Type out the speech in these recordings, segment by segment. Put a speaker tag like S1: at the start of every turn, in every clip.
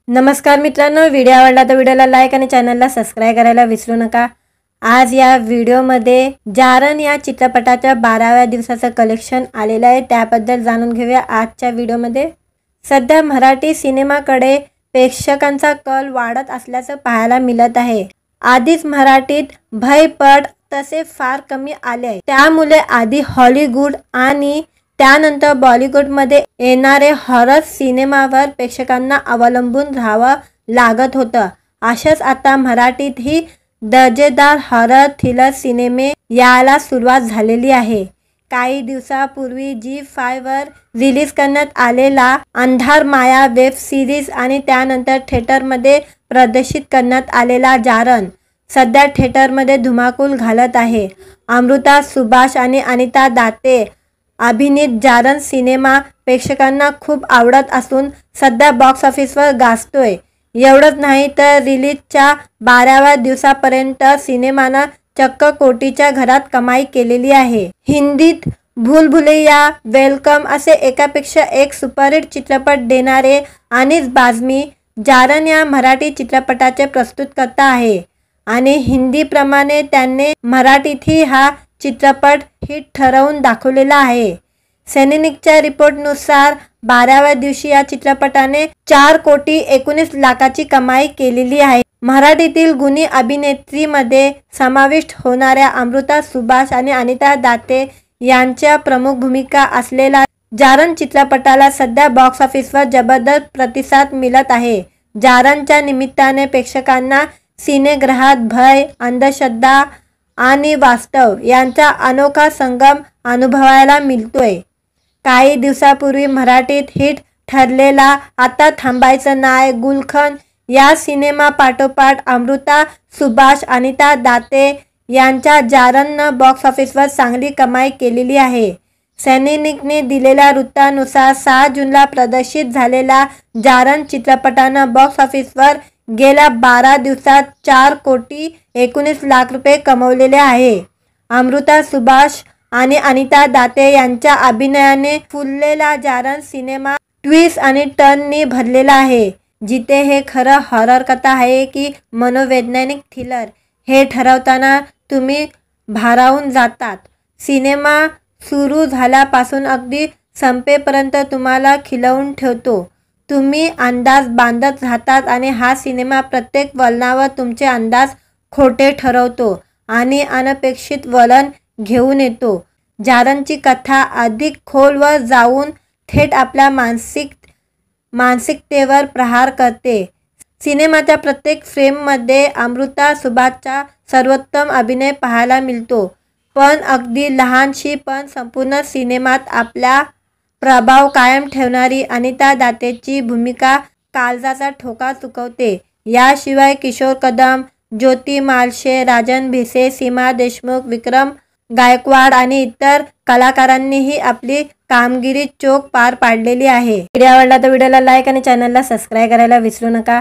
S1: नमस्कार मित्रांनो, व्हिडिओ आवडला तर व्हिडिओला लाईक आणि चॅनलला सबस्क्राइब करायला विसरू नका। आज या व्हिडिओमध्ये जारण या चित्रपटाच्या 12व्या दिवसाचं कलेक्शन आलेलं आहे, त्याबद्दल जाणून घेऊया आजच्या व्हिडिओमध्ये। सध्या मराठी सिनेमाकडे प्रेक्षकांचा कल वाढत असल्याचं पाहायला मिळत आहे। आधीच मराठीत भयपट तसे फार कमी आले आहे, त्यामुळे आधी हॉलिवूड आणि त्यानंतर बॉलिवूडमध्ये येणारे हॉरर सिनेमावर प्रेक्षकांना अवलंबून राहावं लागत होतं। अशाच आता मराठीतही दर्जेदार हॉरर थ्रिलर सिनेमे यायला सुरुवात झालेली आहे। काही दिवसापूर्वी Zee5 वर रिलीज करण्यात आलेला अंधार माया वेब सिरीज आणि त्यानंतर थिएटरमध्ये प्रदर्शित करण्यात आलेला जारण सध्या थिएटरमध्ये धुमाकूल घालत आहे। अमृता सुभाष आणि अनिता दाते अभिनीत जारण सिनेमा प्रेक्षकांना खूप आवडत असून सध्या बॉक्स ऑफिसवर गाजतोय। एवढंच नाही तर रिलीजच्या 12व्या दिवसापर्यंत सिनेमानं चक्क कोटीच्या घरात कमाई केलेली आहे। हिंदीत भूल भुलैया, वेलकम असे एकापेक्षा एक सुपरहिट चित्रपट देणारे अनीस बाझमी जारण या मराठी चित्रपटाचे प्रस्तुतकर्ता आहे आणि हिंदीप्रमाणे त्यांनी मराठीतही हा चित्रपट हिट ठरवून दाखवलेला आहे। सैनिकच्या रिपोर्टनुसार 12व्या दिवशी या चित्रपटाने 4,19 लाखाची कमाई केलेली आहे। मराठीतील गुणी अभिनेत्रीमध्ये समाविष्ट होणाऱ्या अमृता सुभाष आणि अनिता दाते यांच्या प्रमुख भूमिका असलेल्या जारण चित्रपटाला सध्या बॉक्स ऑफिसवर जबरदस्त प्रतिसाद मिळत आहे। जारणच्या निमित्ताने प्रेक्षकांना सिनेगृहात भय, अंधश्रद्धा आणि वास्तव यांचा अनोखा संगम अनुभवायला मिळतोय। काही दिवसापूर्वी मराठीत हिट ठरलेला आता थांबायचं नाय, गुलशन या सिनेमा पाठोपाठ अमृता सुभाष, अनिता दाते यांच्या जारणनं बॉक्स ऑफिसवर चांगली कमाई केलेली आहे। सैनिकने दिलेल्या वृत्तानुसार 6 जूनला प्रदर्शित झालेल्या जारण चित्रपटानं बॉक्स ऑफिसवर गेल्या 12 दिवसात 4,19 लाख रुपये कमवलेले आहे। अमृता सुभाष आणि अनिता दाते यांच्या अभिनयाने फुललेला जारण सिनेमा ट्विस्ट आणि टर्ननी भरलेला आहे, जिथे हे खरं हॉरर कथा आहे की मनोवैज्ञानिक थ्रिलर हे ठरवताना तुम्ही भारावून जातात। सिनेमा सुरू झाल्यापासून अगदी संपेपर्यंत तुम्हाला खिलवून ठेवतो, तुम्ही अंदाज बांधत राहतात आणि हा सिनेमा प्रत्येक वळणावर तुमचे अंदाज खोटे ठरवतो आणि अनपेक्षित वळण घेऊन येतो। जारणची कथा अधिक खोलवर जाऊन थेट आपल्या मानसिकतेवर प्रहार करते। सिनेमाच्या प्रत्येक फ्रेममध्ये अमृता सुभाषचा सर्वोत्तम अभिनय पाहायला मिळतो, पण अगदी लहानशी पण संपूर्ण सिनेमात आपला प्रभाव कायम ठेवणारी अनिता दातेची भूमिका काळजाचा ठोका चुकवते। याशिवाय किशोर कदम, ज्योती मालशे, राजन भिसे, सीमा देशमुख, विक्रम गायकवाड आणि इतर कलाकारांनीही आपली कामगिरी चोख पार पाडलेली आहे। व्हिडिओ आवडला तर व्हिडिओला लाईक आणि चॅनलला सबस्क्राइब करायला विसरू नका।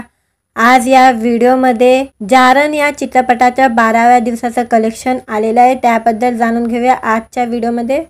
S1: आज या व्हिडिओमध्ये जारण या चित्रपटाच्या 12व्या दिवसाचं कलेक्शन आलेलं आहे, त्याबद्दल जाणून घेऊया आजच्या व्हिडिओमध्ये।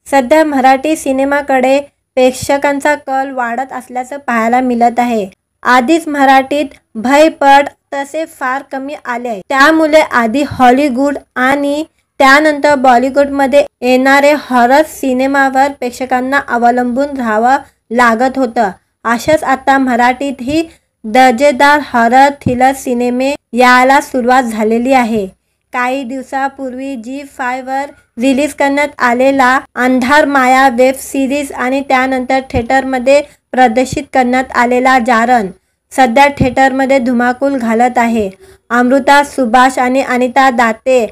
S1: सध्या मराठी सिनेमाकडे प्रेक्षकांचा कल वाढत असल्याचं पाहायला मिळत आहे। आधीच मराठीत भयपट तसे फार कमी आले आहे, त्यामुळे आधी हॉलिवूड आणि त्यानंतर बॉलिवूडमध्ये येणारे हॉरर सिनेमावर प्रेक्षकांना अवलंबून राहावं लागत होतं। अशाच आता मराठीतही दर्जेदार हॉरर थ्रिलर सिनेमे यायला सुरुवात झालेली आहे। काही दिवसापूर्वी Zee5 वर रिलीज करण्यात आलेला अंधार माया वेब सिरीज आणि त्यानंतर थिएटरमध्ये प्रदर्शित करण्यात आलेला जारण सध्या थिएटरमध्ये धुमाकूल घालत आहे। अमृता सुभाष आणि अनिता दाते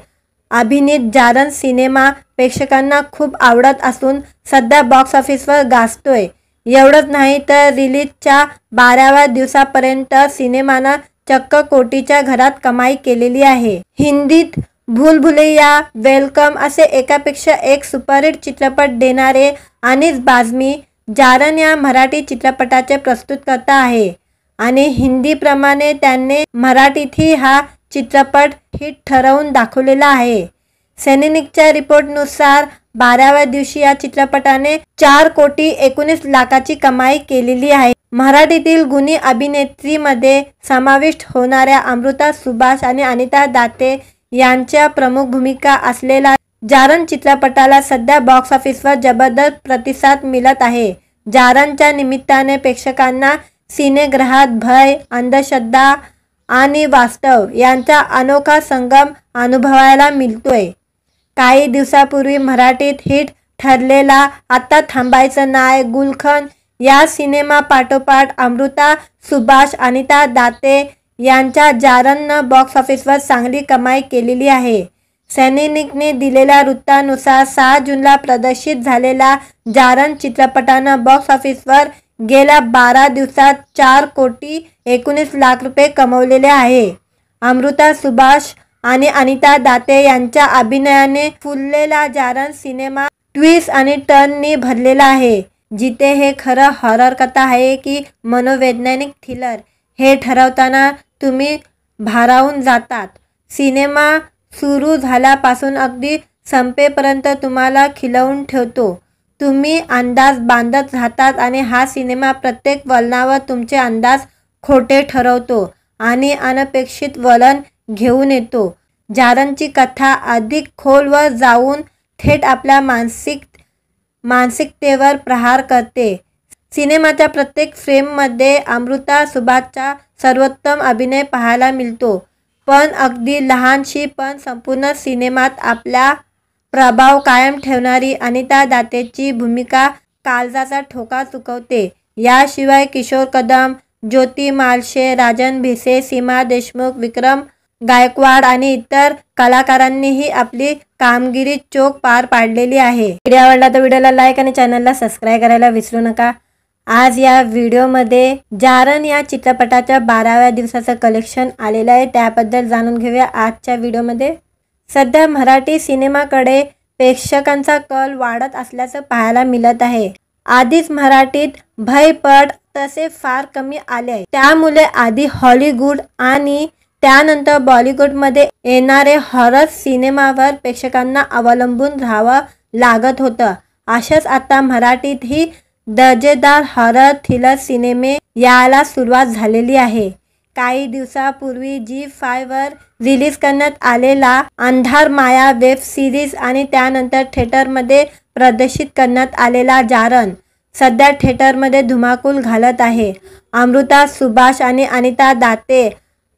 S1: अभिनीत जारण सिनेमा प्रेक्षकांना खूप आवडत असून सध्या बॉक्स ऑफिसवर गाजतोय। एवढंच नाही तर रिलीजच्या 12व्या दिवसापर्यंत सिनेमानं चक्क कोटीच्या घरात कमाई केलेली आहे। हिंदीत भूल भुलैया, वेलकम असे एकापेक्षा एक सुपरहिट चित्रपट देणारे अनीस बाझमी जारण या मराठी चित्रपटाचे प्रस्तुतकर्ता आहे आणि हिंदीप्रमाणे त्यांनी मराठीतही हा चित्रपट हिट ठरवून दाखवलेला आहे। सैनिकच्या रिपोर्टनुसार 12व्या दिवशी या चित्रपटाने 4,19,00,000ची कमाई केलेली आहे। मराठीतील गुणी अभिनेत्रीमध्ये समाविष्ट होणाऱ्या अमृता सुभाष आणि अनिता दाते यांच्या प्रमुख भूमिका असलेला जारण चित्रपटाला सध्या बॉक्स ऑफिसवर जबरदस्त प्रतिसाद मिळत आहे। जारणच्या निमित्ताने प्रेक्षकांना सिनेगृहात भय, अंधश्रद्धा आणि वास्तव यांचा अनोखा संगम अनुभवायला मिळतोय। काही दिवसापूर्वी मराठीत हिट ठरलेला आता थांबायचं नाय, गुलशन या सिनेमापाठोपाठ अमृता सुभाष, अनिता दाते यांच्या जारणनं बॉक्स ऑफिसवर चांगली कमाई केलेली आहे। सैनिकने दिलेल्या वृत्तानुसार 6 जूनला प्रदर्शित झालेला जारण चित्रपटानं बॉक्स ऑफिसवर गेल्या 12 दिवसात 4,19,00,000 रुपये कमवलेले आहे। अमृता सुभाष आणि अनिता दाते यांच्या अभिनयाने फुललेला जारण सिनेमा ट्विस्ट आणि टर्ननी भरलेला आहे। जिथे हे खरं हॉरर कथा आहे की मनोवैज्ञानिक थ्रिलर हे ठरवताना तुम्ही भारावून जातात। सिनेमा सुरू झाल्यापासून अगदी संपेपर्यंत तुम्हाला खिलवून ठेवतो। तुम्ही अंदाज बांधत राहतात आणि हा सिनेमा प्रत्येक वळणावर तुमचे अंदाज खोटे ठरवतो आणि अनपेक्षित वळण घेऊन येतो। जारणची कथा अधिक खोलवर जाऊन थेट आपल्या मानसिकतेवर प्रहार करते। सिनेमाच्या प्रत्येक फ्रेममध्ये अमृता सुभाषचा सर्वोत्तम अभिनय पाहायला मिळतो, पण अगदी लहानशी पण संपूर्ण सिनेमात आपला प्रभाव कायम ठेवणारी अनिता दातेची भूमिका काळजाचा ठोका चुकवते। याशिवाय किशोर कदम, ज्योती मालशे, राजन भिसे, सीमा देशमुख, विक्रम गायकवाड आणि इतर कलाकारांनीही आपली कामगिरी चोख पार पाडलेली आहे। व्हिडिओ आवडला तर व्हिडिओला लाईक आणि चॅनलला सबस्क्राईब करायला विसरू नका। आज या व्हिडिओमध्ये जारण या चित्रपटाच्या 12व्या दिवसाचं कलेक्शन आलेलं आहे, त्याबद्दल जाणून घेऊया आजच्या व्हिडिओमध्ये। सध्या मराठी सिनेमाकडे प्रेक्षकांचा कल वाढत असल्याचं पाहायला मिळत आहे। आधीच मराठीत भयपट तसे फार कमी आले आहे, त्यामुळे आधी हॉलिवूड आणि त्यानंतर बॉलिवूडमध्ये येणारे हॉरर सिनेमावर प्रेक्षकांना अवलंबून राहावं लागत होतं। अशाच आता मराठीतही दर्जेदार हॉरर थ्रिलर सिनेमे यायला सुरुवात झालेली आहे। काही दिवसापूर्वी Zee5 वर रिलीज करण्यात आलेला अंधार माया वेब सिरीज आणि त्यानंतर थिएटरमध्ये प्रदर्शित करण्यात आलेला जारण सध्या थिएटरमध्ये धुमाकूल घालत आहे। अमृता सुभाष आणि अनिता दाते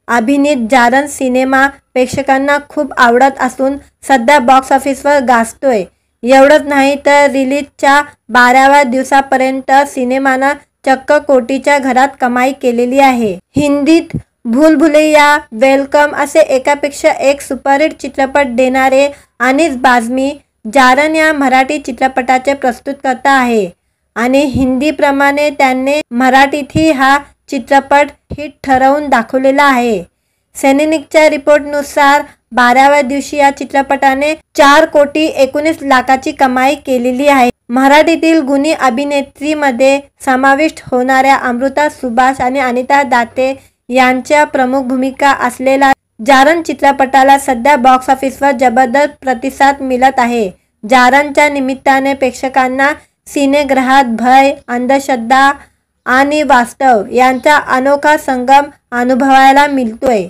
S1: अभिनीत जारण सिनेमा प्रेक्षकांना खूप आवडत असून सध्या बॉक्स ऑफिसवर गाजतोय। एवढंच नाही तर रिलीजच्या 12व्या दिवसापर्यंत सिनेमानं चक्क कोटीच्या घरात कमाई केलेली आहे। हिंदीत भूल भुलैया, वेलकम असे एकापेक्षा एक सुपरहिट चित्रपट देणारे अनीस बाझमी जारण या मराठी चित्रपटाचे प्रस्तुतकर्ता आहे आणि हिंदीप्रमाणे त्यांनी मराठीतही हा चित्रपट हिट ठरवून दाखवलेला आहे। सैनिकच्या रिपोर्टनुसार 12व्या दिवशी या चित्रपटाने 4,19,00,000ची कमाई केलेली आहे। मराठीतील गुणी अभिनेत्रीमध्ये समाविष्ट होणाऱ्या अमृता सुभाष आणि अनिता दाते यांच्या प्रमुख भूमिका असलेला जारण चित्रपटाला सध्या बॉक्स ऑफिसवर जबरदस्त प्रतिसाद मिळत आहे। जारणच्या निमित्ताने प्रेक्षकांना सिनेगृहात भय, अंधश्रद्धा आणि वास्तव यांचा अनोखा संगम अनुभवायला मिळतोय।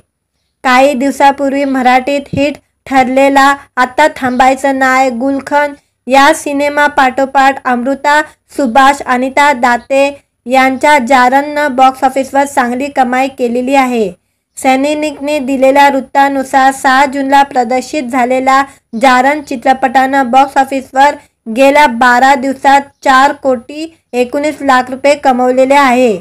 S1: काही दिवसापूर्वी मराठीत हिट ठरलेला आता थांबायचं नाय, गुलशन या सिनेमापाठोपाठ अमृता सुभाष, अनिता दाते यांच्या जारणनं बॉक्स ऑफिसवर चांगली कमाई केलेली आहे। सैनिकने दिलेल्या वृत्तानुसार 6 जूनला प्रदर्शित झालेला जारण चित्रपटानं बॉक्स ऑफिसवर गेल्या 12 दिवसात 4,19,00,000 रुपये कमवलेले आहे।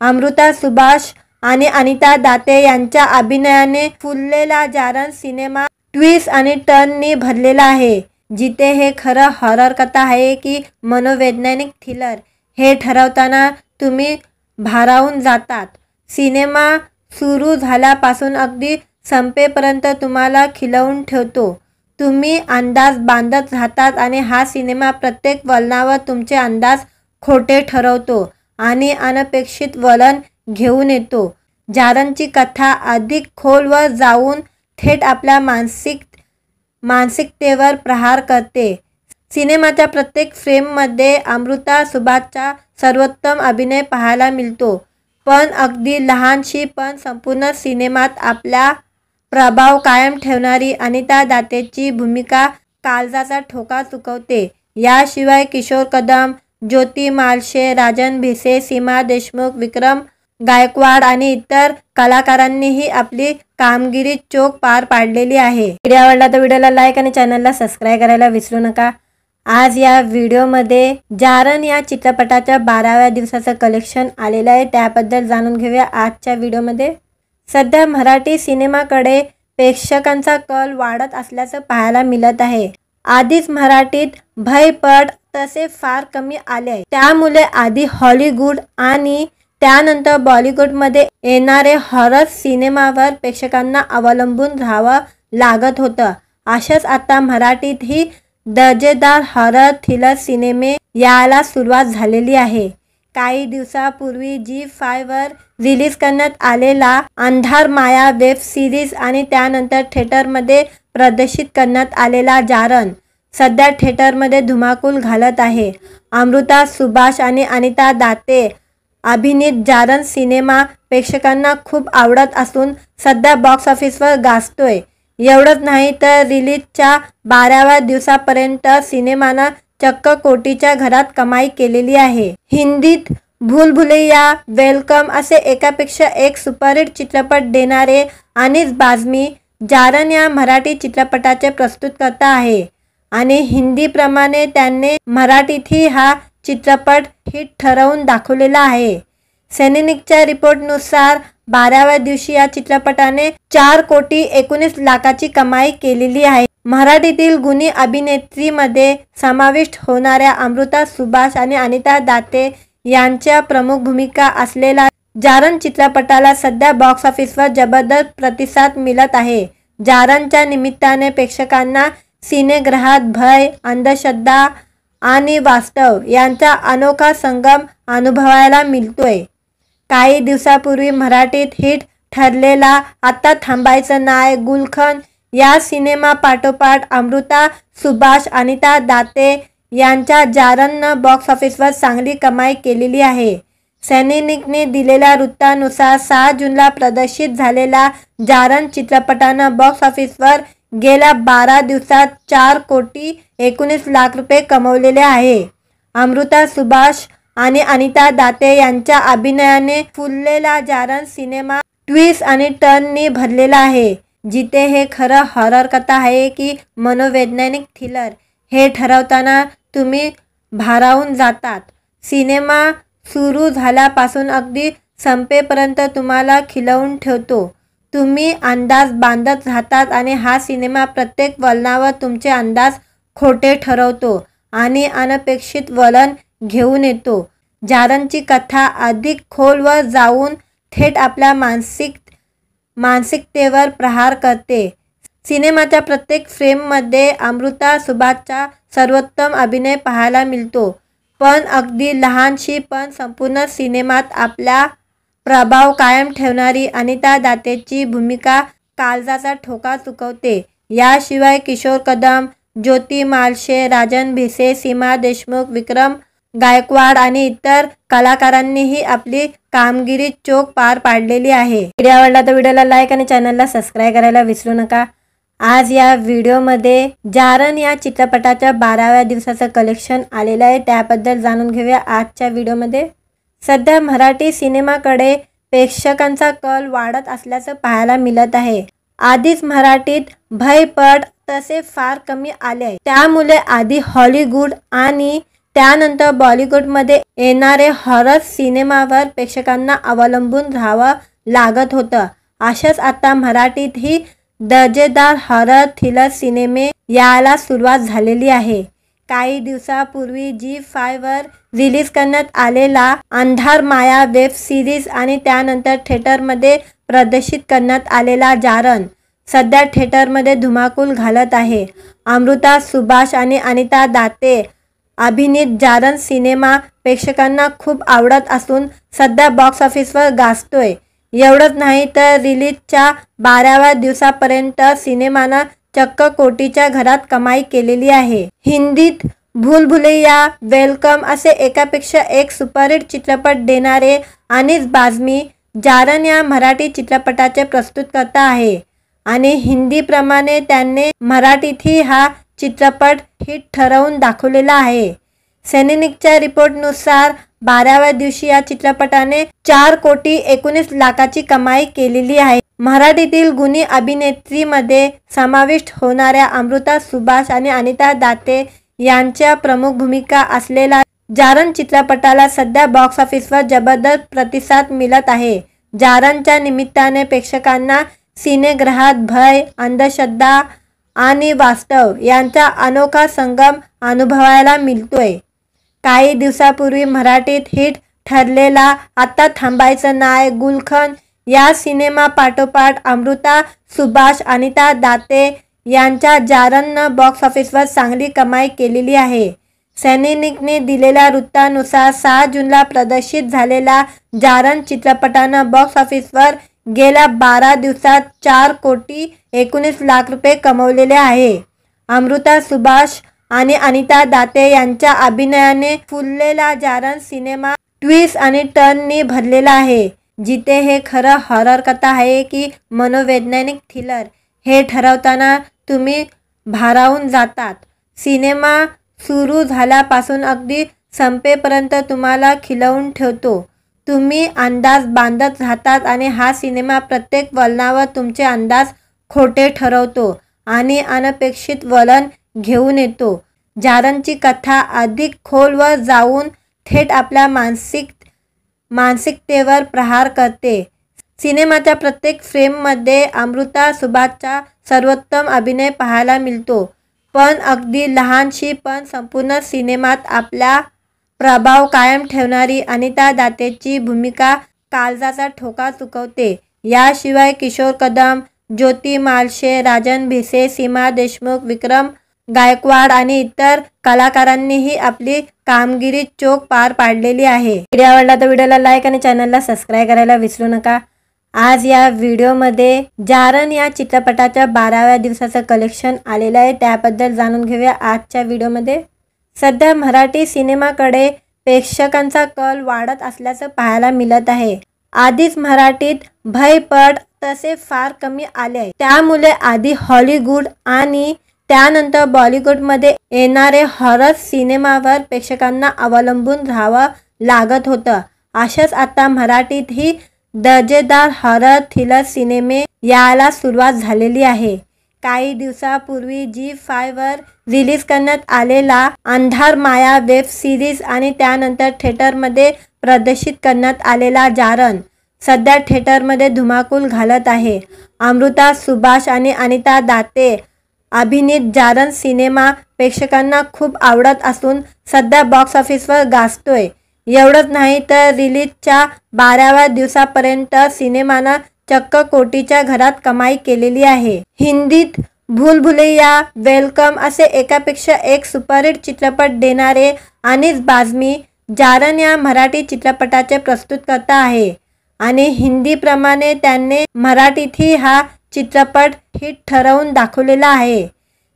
S1: अमृता सुभाष आणि अनिता दाते यांच्या अभिनयाने फुललेला जारण सिनेमा ट्विस्ट आणि टर्ननी भरलेला आहे। जिथे हे खरं हॉरर कथा आहे की मनोवैज्ञानिक थ्रिलर हे ठरवताना तुम्ही भारावून जातात। सिनेमा सुरू झाल्यापासून अगदी संपेपर्यंत तुम्हाला खिलवून ठेवतो। तुम्ही अंदाज बांधत राहतात आणि हा सिनेमा प्रत्येक वळणावर तुमचे अंदाज खोटे ठरवतो आणि अनपेक्षित वळण घेऊन येतो। जारणची कथा अधिक खोलवर जाऊन थेट आपल्या मानसिकतेवर प्रहार करते। सिनेमाच्या प्रत्येक फ्रेममध्ये अमृता सुभाषचा सर्वोत्तम अभिनय पाहायला मिळतो, पण अगदी लहानशी पण संपूर्ण सिनेमात आपला प्रभाव कायम ठेवणारी अनिता दातेची भूमिका काळजाचा ठोका चुकवते. याशिवाय किशोर कदम, ज्योती मालशे, राजन भिसे, सीमा देशमुख, विक्रम गायकवाड आणि इतर कलाकारांनीही आपली कामगिरी चोख पार पाडलेली आहे. व्हिडिओ आवडला तर व्हिडिओला लाईक आणि चॅनलला सबस्क्राईब करायला विसरू नका. आज या व्हिडिओमध्ये जारण या चित्रपटाच्या 12व्या दिवसाचं कलेक्शन आलेलं आहे, त्याबद्दल जाणून घेऊया आजच्या व्हिडिओमध्ये. सध्या मराठी सिनेमाकडे प्रेक्षकांचा कल वाढत असल्याचं पाहायला मिळत आहे. आधीच मराठीत भयपट तसे फार कमी आले आहे, त्यामुळे आधी हॉलिवूड आणि त्यानंतर बॉलिवूडमध्ये येणारे हॉरर सिनेमावर प्रेक्षकांना अवलंबून राहावं लागत होतं. अशाच आता मराठीतही दर्जेदार हॉरर थ्रिलर सिनेमे यायला सुरुवात झालेली आहे. काही दिवसापूर्वी Zee5 वर रिलीज करण्यात आलेला अंधार माया वेब सिरीज आणि त्यानंतर थिएटरमध्ये प्रदर्शित करण्यात आलेला जारण सध्या थिएटरमध्ये धुमाकूल घालत आहे. अमृता सुभाष आणि अनिता दाते अभिनीत जारण सिनेमा प्रेक्षकांना खूप आवडत असून सध्या बॉक्स ऑफिसवर गाजतोय. एवढंच नाही तर रिलीजच्या 12व्या दिवसापर्यंत सिनेमानं चक्क कोटीच्या घरात कमाई केलेली आहे. हिंदीत भूलभुलैया, वेलकम असे एकापेक्षा एक सुपरहिट चित्रपट देणारे अनीस बाझमी जारण या मराठी चित्रपटाचे प्रस्तुतकर्ता आहे आणि हिंदीप्रमाणे त्यांनी मराठीतही हा चित्रपट हिट ठरवून दाखवलेला आहे. सैनिकच्या रिपोर्टनुसार 12व्या दिवशी या चित्रपटाने 4,19 लाखाची कमाई केलेली आहे. मराठीतील गुणी अभिनेत्रीमध्ये समाविष्ट होणाऱ्या अमृता सुभाष आणि अनिता दाते यांच्या प्रमुख भूमिका असलेल्या जारण चित्रपटाला सध्या बॉक्स ऑफिसवर जबरदस्त प्रतिसाद मिळत आहे. जारणच्या निमित्ताने प्रेक्षकांना सिनेगृहात भय, अंधश्रद्धा आणि वास्तव यांचा अनोखा संगम अनुभवायला मिळतोय. काही दिवसापूर्वी मराठीत हिट ठरलेला आता थांबायचं नाय, गुलखन या सिनेमा पाठोपाठ अमृता सुभाष, अनिता दाते यांच्या जारणनं बॉक्स ऑफिसवर चांगली कमाई केलेली आहे. सैनिकने दिलेल्या वृत्तानुसार 6 जूनला प्रदर्शित झालेल्या जारण चित्रपटानं बॉक्स ऑफिसवर गेल्या 12 दिवसात 4,19 लाख रुपये कमवलेले आहे. अमृता सुभाष आणि अनिता दाते यांच्या अभिनयाने फुललेला जारण सिनेमा ट्विस्ट आणि टर्ननी भरलेला आहे. जिथे हे खरं हॉरर कथा आहे की मनोवैज्ञानिक थ्रिलर हे ठरवताना तुम्ही भारावून जातात. सिनेमा सुरू झाल्यापासून अगदी संपेपर्यंत तुम्हाला खिलवून ठेवतो. तुम्ही अंदाज बांधत राहतात आणि हा सिनेमा प्रत्येक वळणावर तुमचे अंदाज खोटे ठरवतो आणि अनपेक्षित वळण घेऊन येतो. जारणची कथा अधिक खोलवर जाऊन थेट आपल्या मानसिकतेवर प्रहार करते. सिनेमाच्या प्रत्येक फ्रेममध्ये अमृता सुभाषचा सर्वोत्तम अभिनय पाहायला मिळतो, पण अगदी लहानशी पण संपूर्ण सिनेमात आपला प्रभाव कायम ठेवणारी अनिता दातेची भूमिका काळजाचा ठोका चुकवते. याशिवाय किशोर कदम, ज्योती मालशे, राजन भिसे, सीमा देशमुख, विक्रम गायकवाड आणि इतर कलाकारांनीही आपली कामगिरी चोख पार पाडलेली आहे. व्हिडिओ आवडला तर व्हिडिओला लाईक आणि चॅनलला सबस्क्राईब करायला विसरू नका. आज या व्हिडिओमध्ये जारण या चित्रपटाच्या 12व्या दिवसाचं कलेक्शन आलेलं आहे, त्याबद्दल जाणून घेऊया आजच्या व्हिडिओमध्ये. सध्या मराठी सिनेमाकडे प्रेक्षकांचा कल वाढत असल्याचं पाहायला मिळत आहे. आधीच मराठीत भयपट तसे फार कमी आले आहे, त्यामुळे आधी हॉलिवूड आणि त्यानंतर बॉलिवूडमध्ये येणारे हॉरर सिनेमावर प्रेक्षकांना अवलंबून राहावं लागत होतं. अशाच आता मराठीतही दर्जेदार हॉरर थ्रिलर सिनेमे यायला सुरुवात झालेली आहे. काही दिवसापूर्वी Zee5 वर रिलीज करण्यात आलेला अंधार माया वेब सिरीज आणि त्यानंतर थिएटरमध्ये प्रदर्शित करण्यात आलेला जारण सध्या थिएटरमध्ये धुमाकूल घालत आहे. अमृता सुभाष आणि अनिता दाते अभिनीत जारण सिनेमा प्रेक्षकांना खूप आवडत असून सध्या बॉक्स ऑफिसवर गाजतोय. एवढंच नाही तर रिलीजच्या 12व्या दिवसापर्यंत सिनेमानं चक्क कोटीच्या घरात कमाई केलेली आहे। हिंदीत भूल भुलैया, वेलकम असे एकापेक्षा एक सुपरहिट चित्रपट देणारे अनीस बाझमी जारन या मराठी चित्रपटाचे प्रस्तुतकर्ता आहे आणि हिंदीप्रमाणे त्यांनी मराठीतही हा चित्रपट हिट ठरवून दाखवलेला आहे। सैनिकच्या रिपोर्टनुसार 12व्या दिवशी या चित्रपटाने 4,19,00,000ची कमाई केलेली आहे। मराठीतील गुणी अभिनेत्रीमध्ये समाविष्ट होणाऱ्या अमृता सुभाष आणि अनिता दाते यांच्या प्रमुख भूमिका असलेला जारन चित्रपटाला सध्या बॉक्स ऑफिसवर जबरदस्त प्रतिसाद मिळत आहे। जारनच्या निमित्ताने प्रेक्षकांना सिनेगृहात भय, अंधश्रद्धा आणि वास्तव यांचा अनोखा संगम अनुभवायला मिळतोय। काही दिवसापूर्वी मराठीत हिट ठरलेला आता थांबायचं नाय, गुलशन या सिनेमापाठोपाठ अमृता सुभाष, अनिता दाते यांच्या जारननं बॉक्स ऑफिसवर चांगली कमाई केलेली आहे। सैनिकने दिलेल्या वृत्तानुसार 6 जूनला प्रदर्शित झालेला जारन चित्रपटानं बॉक्स ऑफिसवर गेल्या 12 दिवसात 4,19,00,000 रुपये कमवलेले आहे। अमृता सुभाष आणि अनिता दाते यांच्या अभिनयाने फुललेला जारन सिनेमा ट्विस्ट आणि टर्ननी भरलेला आहे, जिथे हे खरं हॉरर कथा आहे की मनोवैज्ञानिक थ्रिलर हे ठरवताना तुम्ही भारावून जातात। सिनेमा सुरू झाल्यापासून अगदी संपेपर्यंत तुम्हाला खिलवून ठेवतो, तुम्ही अंदाज बांधत राहतात आणि हा सिनेमा प्रत्येक वळणावर तुमचे अंदाज खोटे ठरवतो आणि अनपेक्षित वळण घेऊन येतो। जारनची कथा अधिक खोलवर जाऊन थेट आपल्या मानसिकतेवर प्रहार करते। सिनेमाच्या प्रत्येक फ्रेममध्ये अमृता सुभाषचा सर्वोत्तम अभिनय पाहायला मिळतो, पण अगदी लहानशी पण संपूर्ण सिनेमात आपला प्रभाव कायम ठेवणारी अनिता दातेची भूमिका काळजाचा ठोका चुकवते। याशिवाय किशोर कदम, ज्योती मालशे, राजन भिसे, सीमा देशमुख, विक्रम गायकवाड आणि इतर कलाकारांनीही आपली कामगिरी चोख पार पाडलेली आहे। व्हिडिओ आवडला तर व्हिडिओला लाईक आणि चॅनलला सबस्क्राईब करायला विसरू नका। आज या व्हिडिओमध्ये जारन या चित्रपटाच्या 12व्या दिवसाचं कलेक्शन आलेलं आहे, त्याबद्दल जाणून घेऊया आजच्या व्हिडिओमध्ये। सध्या मराठी सिनेमाकडे प्रेक्षकांचा कल वाढत असल्याचं पाहायला मिळत आहे। आधीच मराठीत भयपट तसे फार कमी आले आहे, त्यामुळे आधी हॉलिवूड आणि त्यानंतर बॉलिवूडमध्ये येणारे हॉरर सिनेमावर प्रेक्षकांना अवलंबून राहावं लागत होतं। अशाच आता मराठीतही दर्जेदार हॉरर थ्रिलर सिनेमे यायला सुरुवात झालेली आहे। काही दिवसापूर्वी Zee5 वर रिलीज करण्यात आलेला अंधार माया वेब सिरीज आणि त्यानंतर थिएटरमध्ये प्रदर्शित करण्यात आलेला जारन सध्या थिएटरमध्ये धुमाकूल घालत आहे। अमृता सुभाष आणि अनिता दाते अभिनीत जारन सिनेमा प्रेक्षकांना खूप आवडत असून सध्या बॉक्स ऑफिसवर गाजतोय। एवढंच नाही तर रिलीजच्या 12व्या दिवसापर्यंत सिनेमानं चक्क कोटीच्या घरात कमाई केलेली आहे। हिंदीत भूल भुलैया, वेलकम असे एकापेक्षा एक सुपरहिट चित्रपट देणारे अनीस बाझमी जारन या मराठी चित्रपटाचे प्रस्तुतकर्ता आहे आणि हिंदीप्रमाणे त्यांनी मराठीतही हा चित्रपट हिट ठरवून दाखवलेला आहे।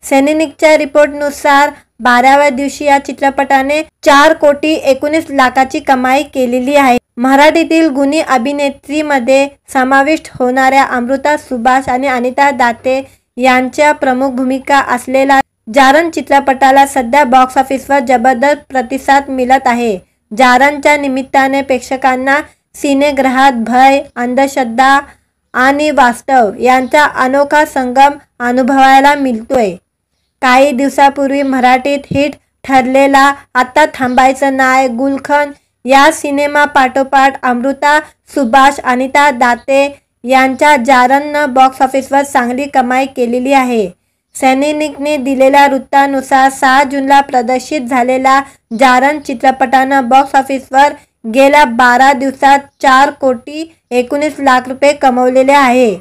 S1: सैनिकच्या रिपोर्टनुसार 12व्या दिवशी या चित्रपटाने 4,19,00,000ची कमाई केलेली आहे। मराठीतील गुणी अभिनेत्रीमध्ये समाविष्ट होणाऱ्या अमृता सुभाष आणि अनिता दाते यांच्या प्रमुख भूमिका असलेला जारन चित्रपटाला सध्या बॉक्स ऑफिसवर जबरदस्त प्रतिसाद मिळत आहे। जारनच्या निमित्ताने प्रेक्षकांना सिनेगृहात भय, अंधश्रद्धा आणि वास्तव यांचा अनोखा संगम अनुभवायला मिळतोय। काही दिवसापूर्वी मराठीत हिट ठरलेला आता थांबायचं नाय, गुलशन या सिनेमापाठोपाठ अमृता सुभाष, अनिता दाते यांच्या जारननं बॉक्स ऑफिसवर चांगली कमाई केलेली आहे। सैनिकने दिलेल्या वृत्तानुसार 6 जूनला प्रदर्शित झालेला जारन चित्रपटानं बॉक्स ऑफिसवर गेल्या 12 दिवसात 4,19,00,000 रुपये कमवलेले आहे।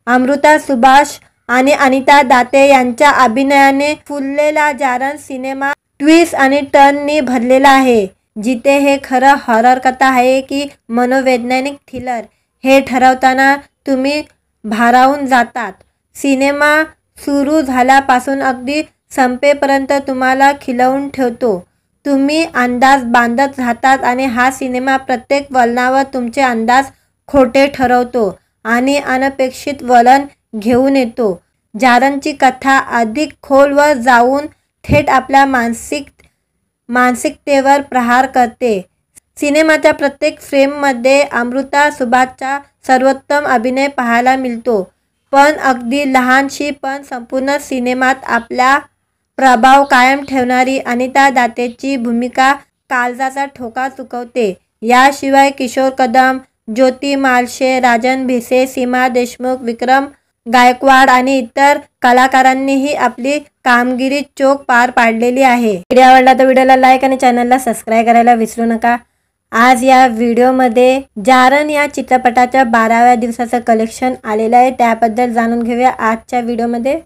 S1: अमृता सुभाष आणि अनिता दाते यांच्या अभिनयाने फुललेला जारन सिनेमा ट्विस्ट आणि टर्ननी भरलेला आहे, जिथे हे खरं हॉरर कथा आहे की मनोवैज्ञानिक थ्रिलर हे ठरवताना तुम्ही भारावून जातात। सिनेमा सुरू झाल्यापासून अगदी संपेपर्यंत तुम्हाला खिलवून ठेवतो. तुम्ही अंदाज बांधत राहतात आणि हा सिनेमा प्रत्येक वळणावर तुमचे अंदाज खोटे ठरवतो आणि अनपेक्षित वळण घेऊन येतो. जारणची कथा अधिक खोलवर जाऊन थेट आपल्या मानसिकतेवर प्रहार करते. सिनेमाच्या प्रत्येक फ्रेममध्ये अमृता सुभाषचा सर्वोत्तम अभिनय पाहायला मिळतो. पण अगदी लहानशी पण संपूर्ण सिनेमात आपला प्रभाव कायम ठेवणारी अनिता दातेची भूमिका काळजाचा ठोका चुकवते. याशिवाय किशोर कदम, ज्योती मालशे, राजन भिसे, सीमा देशमुख, विक्रम गायकवाड आणि इतर कलाकारांनीही आपली कामगिरी चोख पार पाडलेली आहे. व्हिडिओ आवडला तर व्हिडिओला लाईक आणि चॅनलला सबस्क्राईब करायला विसरू नका. आज या व्हिडिओमध्ये जारण या चित्रपटाच्या 12व्या दिवसाचं कलेक्शन आलेलं आहे, त्याबद्दल जाणून घेऊया आजच्या व्हिडिओमध्ये.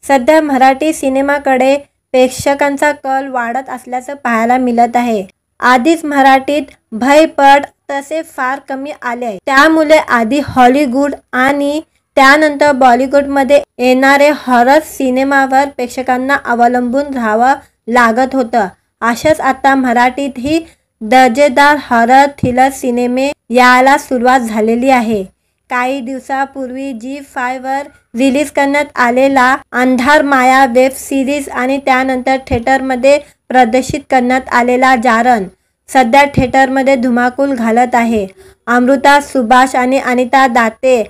S1: सध्या मराठी सिनेमाकडे प्रेक्षकांचा कल वाढत असल्याचं पाहायला मिळत आहे. आधीच मराठीत भयपट तसे फार कमी आले, त्यामुळे आधी हॉलिवूड आणि त्यानंतर बॉलिवूडमध्ये येणारे हॉरर सिनेमावर प्रेक्षकांना अवलंबून राहावं लागत होतं. अशाच आता मराठीतही दर्जेदार हॉरर थ्रिलर सिनेमे यायला सुरुवात झालेली आहे. काही दिवसापूर्वी Zee5 वर रिलीज करण्यात आलेला अंधार माया वेब सिरीज आणि त्यानंतर थिएटरमध्ये प्रदर्शित करण्यात आलेला जारण सध्या थिएटरमध्ये धुमाकूल घालत आहे. अमृता सुभाष आणि अनिता दाते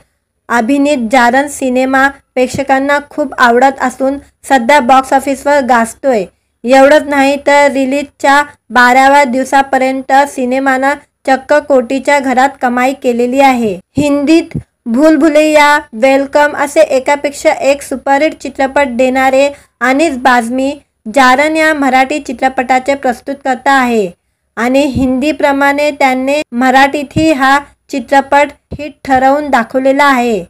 S1: अभिनीत जारण सिनेमा प्रेक्षकांना खूप आवडत असून सध्या बॉक्स ऑफिसवर गाजतोय. एवढंच नाही तर रिलीजच्या 12व्या दिवसापर्यंत सिनेमानं चक्क कोटीच्या घरात कमाई केलेली आहे. हिंदीत भूलभुलैया, वेलकम असे एकापेक्षा एक सुपरहिट चित्रपट देणारे अनीस बाझमी जारण या मराठी चित्रपटाचे प्रस्तुतकर्ता आहे आणि हिंदीप्रमाणे त्याने मराठीतही हा चित्रपट हिट ठरवून दाखवलेला आहे.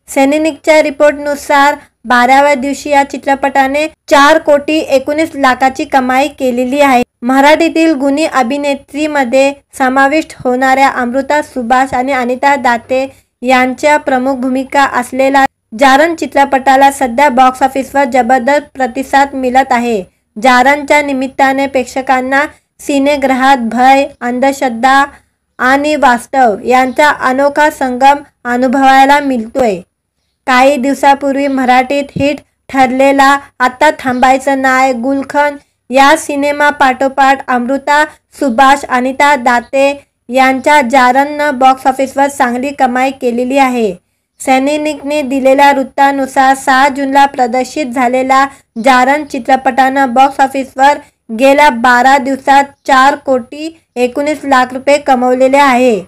S1: सैनिकच्या रिपोर्टनुसार 12व्या दिवशी या चित्रपटाने 4,19 लाखाची कमाई केलेली आहे. मराठीतील गुणी अभिनेत्रीमध्ये समाविष्ट होणाऱ्या अमृता सुभाष आणि अनिता दाते यांच्या प्रमुख भूमिका असलेला जारण चित्रपटाला सध्या बॉक्स ऑफिसवर जबरदस्त प्रतिसाद मिळत आहे. जारणच्या निमित्ताने प्रेक्षकांना सिनेगृहात भय, अंधश्रद्धा आणि वास्तव यांचा अनोखा संगम अनुभवायला मिळतोय. काही दिवसापूर्वी मराठीत हिट ठरलेला आता थांबायचं नाय, गुलखन या सिनेमापाठोपाठ अमृता सुभाष, अनिता दाते यांच्या जारणनं बॉक्स ऑफिसवर चांगली कमाई केलेली आहे. सैनिकने दिलेल्या वृत्तानुसार 6 जूनला प्रदर्शित झालेला जारण चित्रपटानं बॉक्स ऑफिसवर गेल्या 12 दिवसात 4,19 लाख रुपये कमवलेले आहे.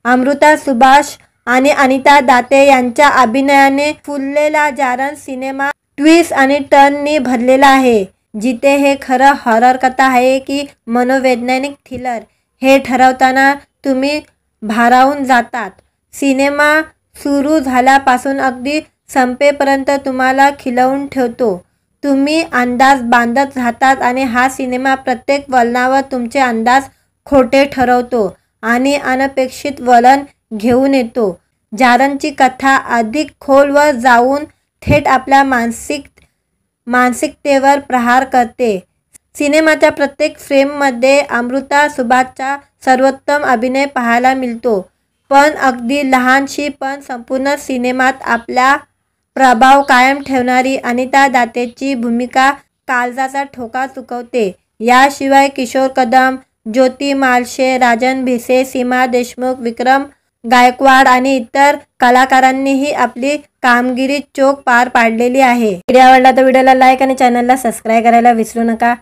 S1: अमृता सुभाष आणि अनिता दाते यांच्या अभिनयाने फुललेला जारण सिनेमा ट्विस्ट आणि टर्ननी भरलेला आहे. जिथे हे खरं हॉरर कथा आहे की मनोवैज्ञानिक थ्रिलर हे ठरवताना तुम्ही भारावून जातात. सिनेमा सुरू झाल्यापासून अगदी संपेपर्यंत तुम्हाला खिलवून ठेवतो. तुम्ही अंदाज बांधत राहतात आणि हा सिनेमा प्रत्येक वळणावर तुमचे अंदाज खोटे ठरवतो आणि अनपेक्षित वळण घेऊन येतो. जारणची कथा अधिक खोलवर जाऊन थेट आपल्या मानसिकतेवर प्रहार करते. सिनेमाच्या प्रत्येक फ्रेममध्ये अमृता सुभाषचा सर्वोत्तम अभिनय पाहायला मिळतो. पण अगदी लहानशी पण संपूर्ण सिनेमात आपला प्रभाव कायम ठेवणारी अनिता दातेची भूमिका काळजाचा ठोका चुकवते. याशिवाय किशोर कदम, ज्योती मालशे, राजन भिसे, सीमा देशमुख, विक्रम गायकवाड आणि इतर कलाकारांनीही आपली कामगिरी चोख पार पाडलेली आहे. व्हिडिओ आवडला तर व्हिडिओला लाईक आणि चॅनलला सबस्क्राईब करायला विसरू नका.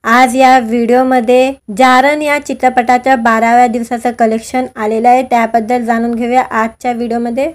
S1: आज या व्हिडिओमध्ये जारण या चित्रपटाच्या 12व्या दिवसाचं कलेक्शन आलेलं आहे, त्याबद्दल जाणून घेऊया आजच्या व्हिडिओमध्ये.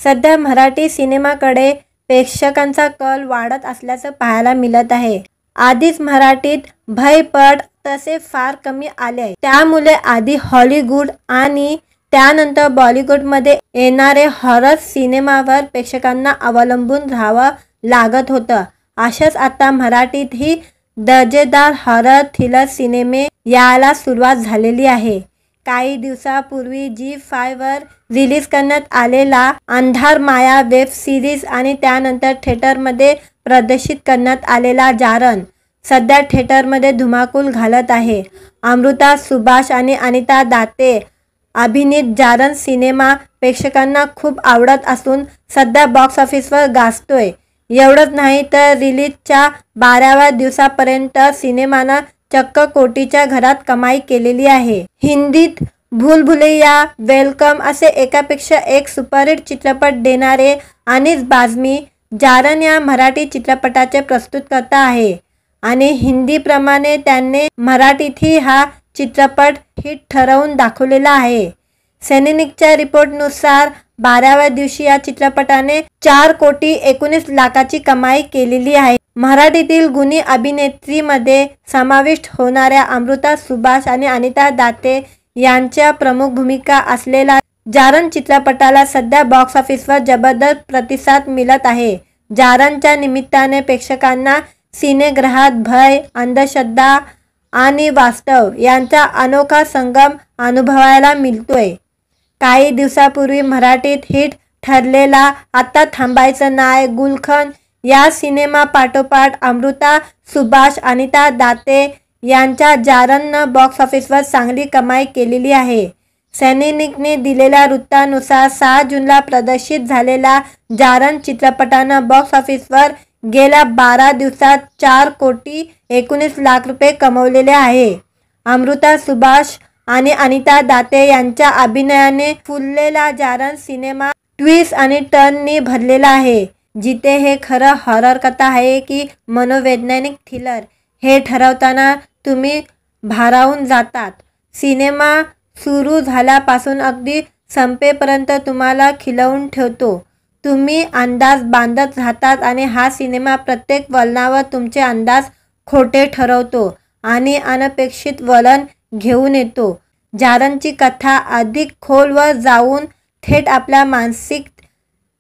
S1: सध्या मराठी सिनेमाकडे प्रेक्षकांचा कल वाढत असल्याचं पाहायला मिळत आहे. आधीच मराठीत भयपट तसे फार कमी आले, त्यामुळे आधी हॉलिवूड आणि त्यानंतर बॉलिवूडमध्ये येणारे हॉरर सिनेमावर प्रेक्षकांना अवलंबून राहावं लागत होतं. अशाच आता मराठीतही दर्जेदार हॉरर थ्रिलर सिनेमे यायला सुरुवात झालेली आहे. काही दिवसापूर्वी Zee5 वर रिलीज करण्यात आलेला अंधार माया वेब सिरीज आणि त्यानंतर थिएटरमध्ये प्रदर्शित करण्यात आलेला जारण सध्या थिएटरमध्ये धुमाकूल घालत आहे. अमृता सुभाष आणि अनिता दाते अभिनीत जारण सिनेमा प्रेक्षकांना खूप आवडत असून सध्या बॉक्स ऑफिसवर गाजतोय. एवढंच नाही तर रिलीजच्या 12व्या दिवसापर्यंत सिनेमानं चक्क कोटीच्या घरात कमाई केलेली आहे. हिंदीत भूल भुलैया, वेलकम असे एकापेक्षा एक सुपरहिट चित्रपट देणारे अनीस बाझमी जारण या मराठी चित्रपटाचे प्रस्तुतकर्ता आहे आणि हिंदीप्रमाणे त्यांनी मराठीतही हा चित्रपट हिट ठरवून दाखवलेला आहे. सैनिकच्या रिपोर्टनुसार 12व्या दिवशी या चित्रपटाने 4,19 लाखाची कमाई केलेली आहे. मराठीतील गुणी अभिनेत्रीमध्ये समाविष्ट होणाऱ्या अमृता सुभाष आणि अनिता दाते यांच्या प्रमुख भूमिका असलेला जारण चित्रपटाला सध्या बॉक्स ऑफिसवर जबरदस्त प्रतिसाद मिळत आहे. जारणच्या निमित्ताने प्रेक्षकांना सिनेगृहात भय, अंधश्रद्धा आणि वास्तव यांचा अनोखा संगम अनुभवायला मिळतोय. काही दिवसापूर्वी मराठीत हिट ठरलेला आता थांबायचं नाय, गुलशन या सिनेमापाठोपाठ अमृता सुभाष, अनिता दाते यांच्या जारणनं बॉक्स ऑफिसवर चांगली कमाई केलेली आहे. सैनिकने दिलेल्या वृत्तानुसार 6 जूनला प्रदर्शित झालेला जारण चित्रपटानं बॉक्स ऑफिसवर गेल्या 12 दिवसात 4,19 लाख रुपये कमवलेले आहे. अमृता सुभाष आणि अनिता दाते यांच्या अभिनयाने फुललेला जारण सिनेमा ट्विस्ट आणि टर्ननी भरलेला आहे. जिथे हे खरं हॉरर कथा आहे की मनोवैज्ञानिक थ्रिलर हे ठरवताना तुम्ही भारावून जातात. सिनेमा सुरू झाल्यापासून अगदी संपेपर्यंत तुम्हाला खिलवून ठेवतो. तुम्ही अंदाज बांधत राहतात आणि हा सिनेमा प्रत्येक वळणावर तुमचे अंदाज खोटे ठरवतो आणि अनपेक्षित वळण घेऊन येतो. जारणची कथा अधिक खोलवर जाऊन थेट आपल्या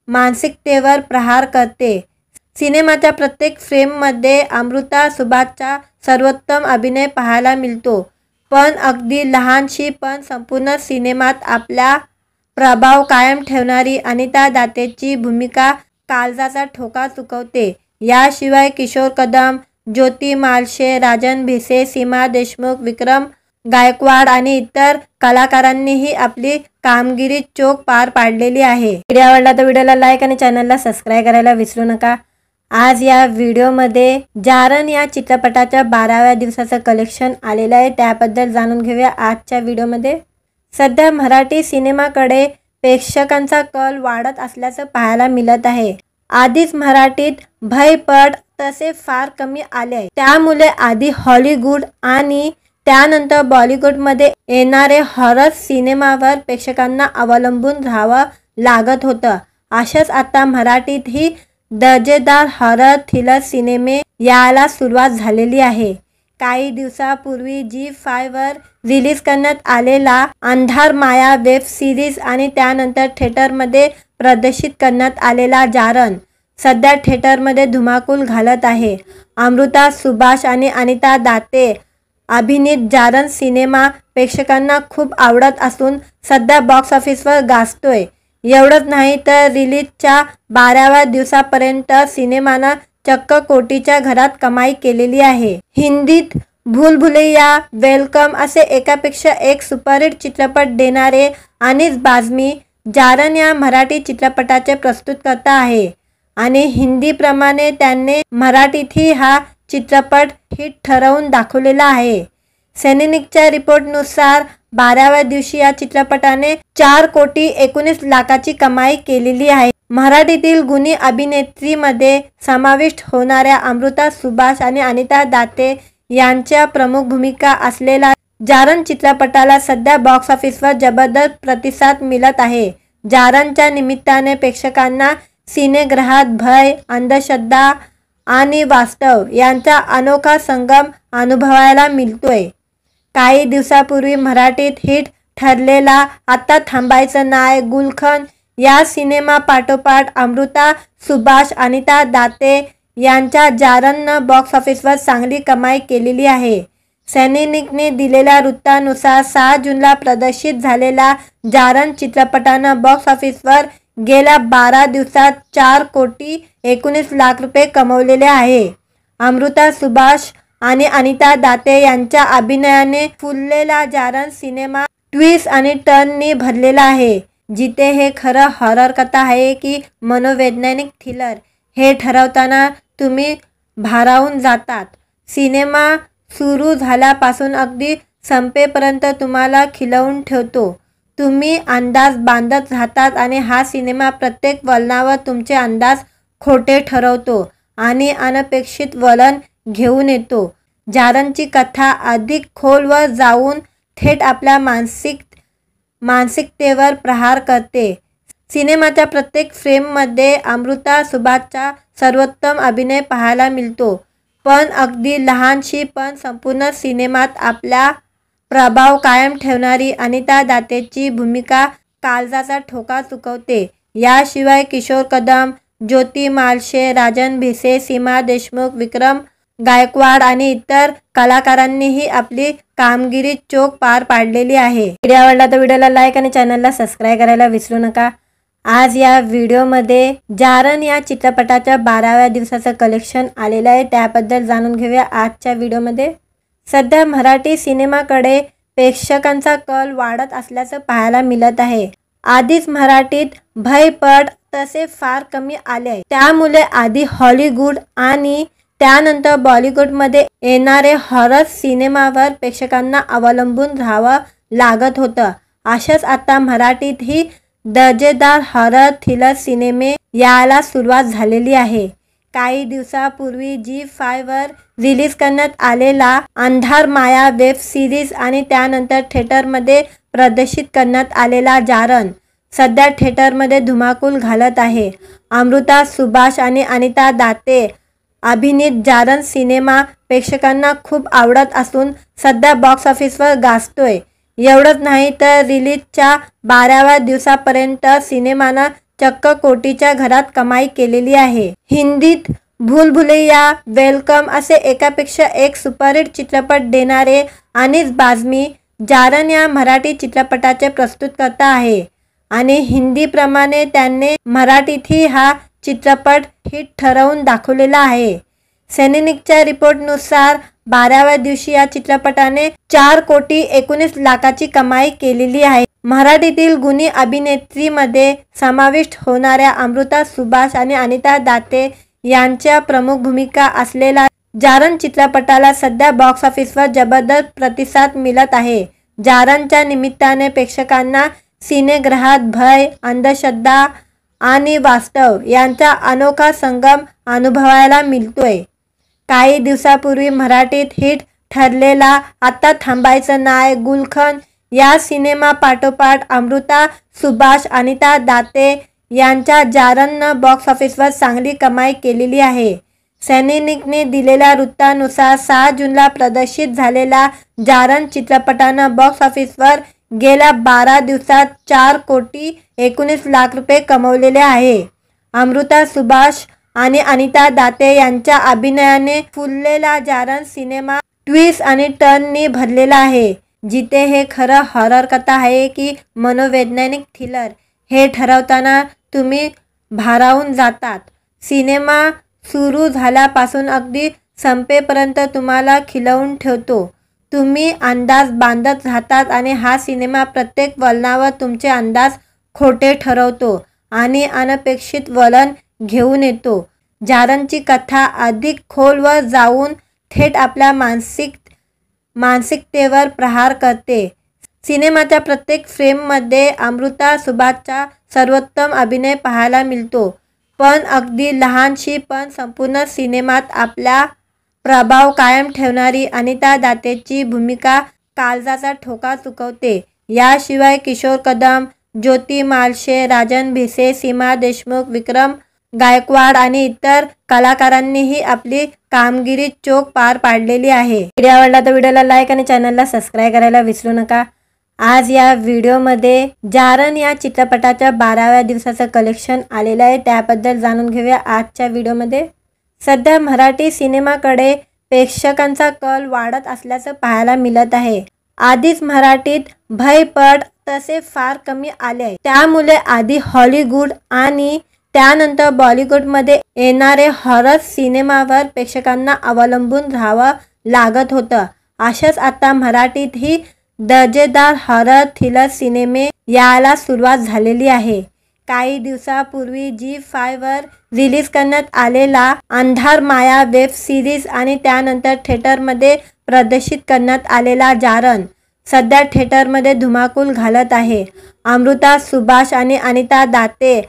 S1: मानसिकतेवर प्रहार करते. सिनेमाच्या प्रत्येक फ्रेममध्ये अमृता सुभाषचा सर्वोत्तम अभिनय पाहायला मिळतो. पण अगदी लहानशी पण संपूर्ण सिनेमात आपला प्रभाव कायम ठेवणारी अनिता दातेची भूमिका काळजाचा ठोका चुकवते. याशिवाय किशोर कदम, ज्योती मालशे, राजन भिसे, सीमा देशमुख, विक्रम गायकवाड आणि इतर कलाकारांनीही आपली कामगिरी चोख पार पाडलेली आहे. व्हिडिओ आवडला तर व्हिडिओला लाईक आणि चॅनलला सबस्क्राईब करायला विसरू नका. आज या व्हिडिओमध्ये जारण या चित्रपटाच्या 12व्या दिवसाचं कलेक्शन आलेलं आहे, त्याबद्दल जाणून घेऊया आजच्या व्हिडिओमध्ये. सध्या मराठी सिनेमाकडे प्रेक्षकांचा कल वाढत असल्याचं पाहायला मिळत आहे. आधीच मराठीत भयपट तसे फार कमी आले आहे. त्यामुळे आधी हॉलिवूड आणि त्यानंतर बॉलिवूडमध्ये येणारे हॉरर सिनेमावर प्रेक्षकांना अवलंबून राहावं लागत होतं. अशाच आता मराठीतही दर्जेदार हॉरर थ्रिलर सिनेमे यायला सुरुवात झालेली आहे. काही दिवसापूर्वी Zee5 वर रिलीज करण्यात आलेला अंधार माया वेब सिरीज आणि त्यानंतर थिएटरमध्ये प्रदर्शित करण्यात आलेला जारण सध्या थिएटरमध्ये धुमाकूल घालत आहे. अमृता सुभाष आणि अनिता दाते अभिनीत जारण सिनेमा प्रेक्षकांना खूप आवडत असून सध्या बॉक्स ऑफिसवर गाजतोय. एवढंच नाही तर रिलीजच्या 12व्या दिवसापर्यंत सिनेमानं चक्क कोटीच्या घरात कमाई केलेली आहे. हिंदीत भूल भुलैया, वेलकम असे एकापेक्षा एक सुपरहिट चित्रपट देणारे अनीस बाझमी जारण या मराठी चित्रपटाचे प्रस्तुतकर्ता आहे आणि हिंदीप्रमाणे त्यांनी मराठीतही हा चित्रपट हिट ठरवून दाखवलेला आहे. सैनिकच्या रिपोर्टनुसार 12व्या दिवशी या चित्रपटाने 4,19 लाखाची कमाई केलेली आहे. मराठीतील गुणी अभिनेत्रीमध्ये समाविष्ट होणाऱ्या अमृता सुभाष आणि अनिता दाते यांच्या प्रमुख भूमिका असलेला जारण चित्रपटाला सध्या बॉक्स ऑफिसवर जबरदस्त प्रतिसाद मिळत आहे. जारणच्या निमित्ताने प्रेक्षकांना सिनेगृहात भय, अंधश्रद्धा आणि वास्तव यांचा अनोखा संगम अनुभवायला मिळतोय. काही दिवसापूर्वी मराठीत हिट ठरलेला आता थांबायचं नाय, गुलशन या सिनेमापाठोपाठ अमृता सुभाष, अनिता दाते यांच्या जारणनं बॉक्स ऑफिसवर चांगली कमाई केलेली आहे. सैनिकने दिलेल्या वृत्तानुसार 6 जूनला प्रदर्शित झालेला जारण चित्रपटानं बॉक्स ऑफिसवर गेल्या 12 दिवसात 4,19,00,000 रुपये कमवलेले आहे। अमृता सुभाष आणि अनिता दाते यांच्या अभिनयाने फुललेला जारण सिनेमा ट्विस्ट आणि टर्ननी भरलेला आहे, जिथे हे खरं हॉरर कथा आहे की मनोवैज्ञानिक थ्रिलर हे ठरवताना तुम्ही भारावून जातात। सिनेमा सुरू झाल्यापासून अगदी संपेपर्यंत तुम्हाला खिलवून ठेवतो, तुम्ही अंदाज बांधत राहतात आणि हा सिनेमा प्रत्येक वळणावर तुमचे अंदाज खोटे ठरवतो आणि अनपेक्षित वळण घेऊन येतो। जारणची कथा अधिक खोलवर जाऊन थेट आपल्या मानसिकतेवर प्रहार करते। सिनेमाच्या प्रत्येक फ्रेममध्ये अमृता सुभाषचा सर्वोत्तम अभिनय पाहायला मिळतो, पण अगदी लहानशी पण संपूर्ण सिनेमात आपला प्रभाव कायम ठेवणारी अनिता दातेची भूमिका काळजाचा ठोका चुकवते। याशिवाय किशोर कदम, ज्योती मालशे, राजन भिसे, सीमा देशमुख, विक्रम गायकवाड आणि इतर कलाकारांनीही आपली कामगिरी चोख पार पाडलेली आहे। व्हिडिओ आवडला तर व्हिडिओला लाईक आणि चॅनलला सबस्क्राईब करायला विसरू नका। आज या व्हिडिओमध्ये जारण या चित्रपटाच्या 12व्या दिवसाचं कलेक्शन आलेलं आहे, त्याबद्दल जाणून घेऊया आजच्या व्हिडिओमध्ये। सध्या मराठी सिनेमाकडे प्रेक्षकांचा कल वाढत असल्याचं पाहायला मिळत आहे। आधीच मराठीत भयपट तसे फार कमी आले, त्यामुळे आधी हॉलिवूड आणि त्यानंतर बॉलिवूडमध्ये येणारे हॉरर सिनेमावर प्रेक्षकांना अवलंबून राहावं लागत होतं। अशाच आता मराठीतही दर्जेदार हॉरर थ्रिलर सिनेमे यायला सुरुवात झालेली आहे। काही दिवसापूर्वी Zee5 वर रिलीज करण्यात आलेला अंधार माया वेब सिरीज आणि त्यानंतर थिएटरमध्ये प्रदर्शित करण्यात आलेला जारण सध्या थिएटरमध्ये धुमाकूल घालत आहे। अमृता सुभाष आणि अनिता दाते अभिनीत जारण सिनेमा प्रेक्षकांना खूप आवडत असून सध्या बॉक्स ऑफिसवर गाजतोय। एवढंच नाही तर रिलीजच्या 12व्या दिवसापर्यंत सिनेमानं चक्क कोटीच्या घरात कमाई केलेली आहे। हिंदीत भूल भुलैया, वेलकम असे एकापेक्षा एक सुपरहिट चित्रपट देणारे अनीस बाझमी जारण या मराठी चित्रपटाचे प्रस्तुतकर्ता आहे आणि हिंदीप्रमाणे त्यांनी मराठीतही हा चित्रपट हिट ठरवून दाखवलेला आहे। सैनिकच्या रिपोर्टनुसार 12व्या दिवशी या चित्रपटाने 4,19,00,000ची कमाई केलेली आहे। मराठीतील गुणी अभिनेत्रीमध्ये समाविष्ट होणाऱ्या अमृता सुभाष आणि अनिता दाते यांच्या प्रमुख भूमिका असलेला जारण चित्रपटाला सध्या बॉक्स ऑफिसवर जबरदस्त प्रतिसाद मिळत आहे। जारणच्या निमित्ताने प्रेक्षकांना सिनेगृहात भय, अंधश्रद्धा आणि वास्तव यांचा अनोखा संगम अनुभवायला मिळतोय। काही दिवसापूर्वी मराठीत हिट ठरलेला आता थांबायचं नाय, गुलशन या सिनेमा पाठोपाठ अमृता सुभाष, अनिता दाते यांच्या जारणनं बॉक्स ऑफिसवर चांगली कमाई केलेली आहे। सैनिकने दिलेल्या वृत्तानुसार 6 जूनला प्रदर्शित झालेला जारण चित्रपटानं बॉक्स ऑफिसवर गेल्या 12 दिवसात 4,19,00,000 रुपये कमवलेले आहे। अमृता सुभाष आणि अनिता दाते यांच्या अभिनयाने फुललेला जारण सिनेमा ट्विस्ट आणि टर्ननी भरलेला आहे, जिथे हे खरं हॉरर कथा आहे की मनोवैज्ञानिक थ्रिलर हे ठरवताना तुम्ही भारावून जातात। सिनेमा सुरू झाल्यापासून अगदी संपेपर्यंत तुम्हाला खिलवून ठेवतो, तुम्ही अंदाज बांधत राहतात आणि हा सिनेमा प्रत्येक वळणावर तुमचे अंदाज खोटे ठरवतो आणि अनपेक्षित वळण घेऊन येतो। जारणची कथा अधिक खोलवर जाऊन थेट आपल्या मानसिकतेवर प्रहार करते। सिनेमाच्या प्रत्येक फ्रेममध्ये अमृता सुभाषचा सर्वोत्तम अभिनय पाहायला मिळतो, पण अगदी लहानशी पण संपूर्ण सिनेमात आपला प्रभाव कायम ठेवणारी अनिता दातेची भूमिका काळजाचा ठोका चुकवते। याशिवाय किशोर कदम, ज्योती मालशे, राजन भिसे, सीमा देशमुख, विक्रम गायकवाड आणि इतर कलाकारांनीही आपली कामगिरी चोख पार पाडलेली आहे। व्हिडिओ आवडला तर व्हिडिओला लाईक आणि चॅनलला सबस्क्राईब करायला विसरू नका। आज या व्हिडिओमध्ये जारण या चित्रपटाच्या 12व्या दिवसाचं कलेक्शन आलेलं आहे, त्याबद्दल जाणून घेऊया आजच्या व्हिडिओमध्ये। सध्या मराठी सिनेमाकडे प्रेक्षकांचा कल वाढत असल्याचं पाहायला मिळत आहे। आधीच मराठीत भयपट तसे फार कमी आले आहे। त्यामुळे आधी हॉलिवूड आणि त्यानंतर बॉलिवूडमध्ये येणारे हॉरर सिनेमावर प्रेक्षकांना अवलंबून राहावं लागत होतं। अशाच आता मराठीतही दर्जेदार हॉरर थ्रिलर सिनेमे यायला सुरुवात झालेली आहे। काही दिवसापूर्वी Zee5 वर रिलीज करण्यात आलेला अंधार माया वेब सिरीज आणि त्यानंतर थिएटरमध्ये प्रदर्शित करण्यात आलेला जारण सध्या थिएटरमध्ये धुमाकूल घालत आहे। अमृता सुभाष आणि अनिता दाते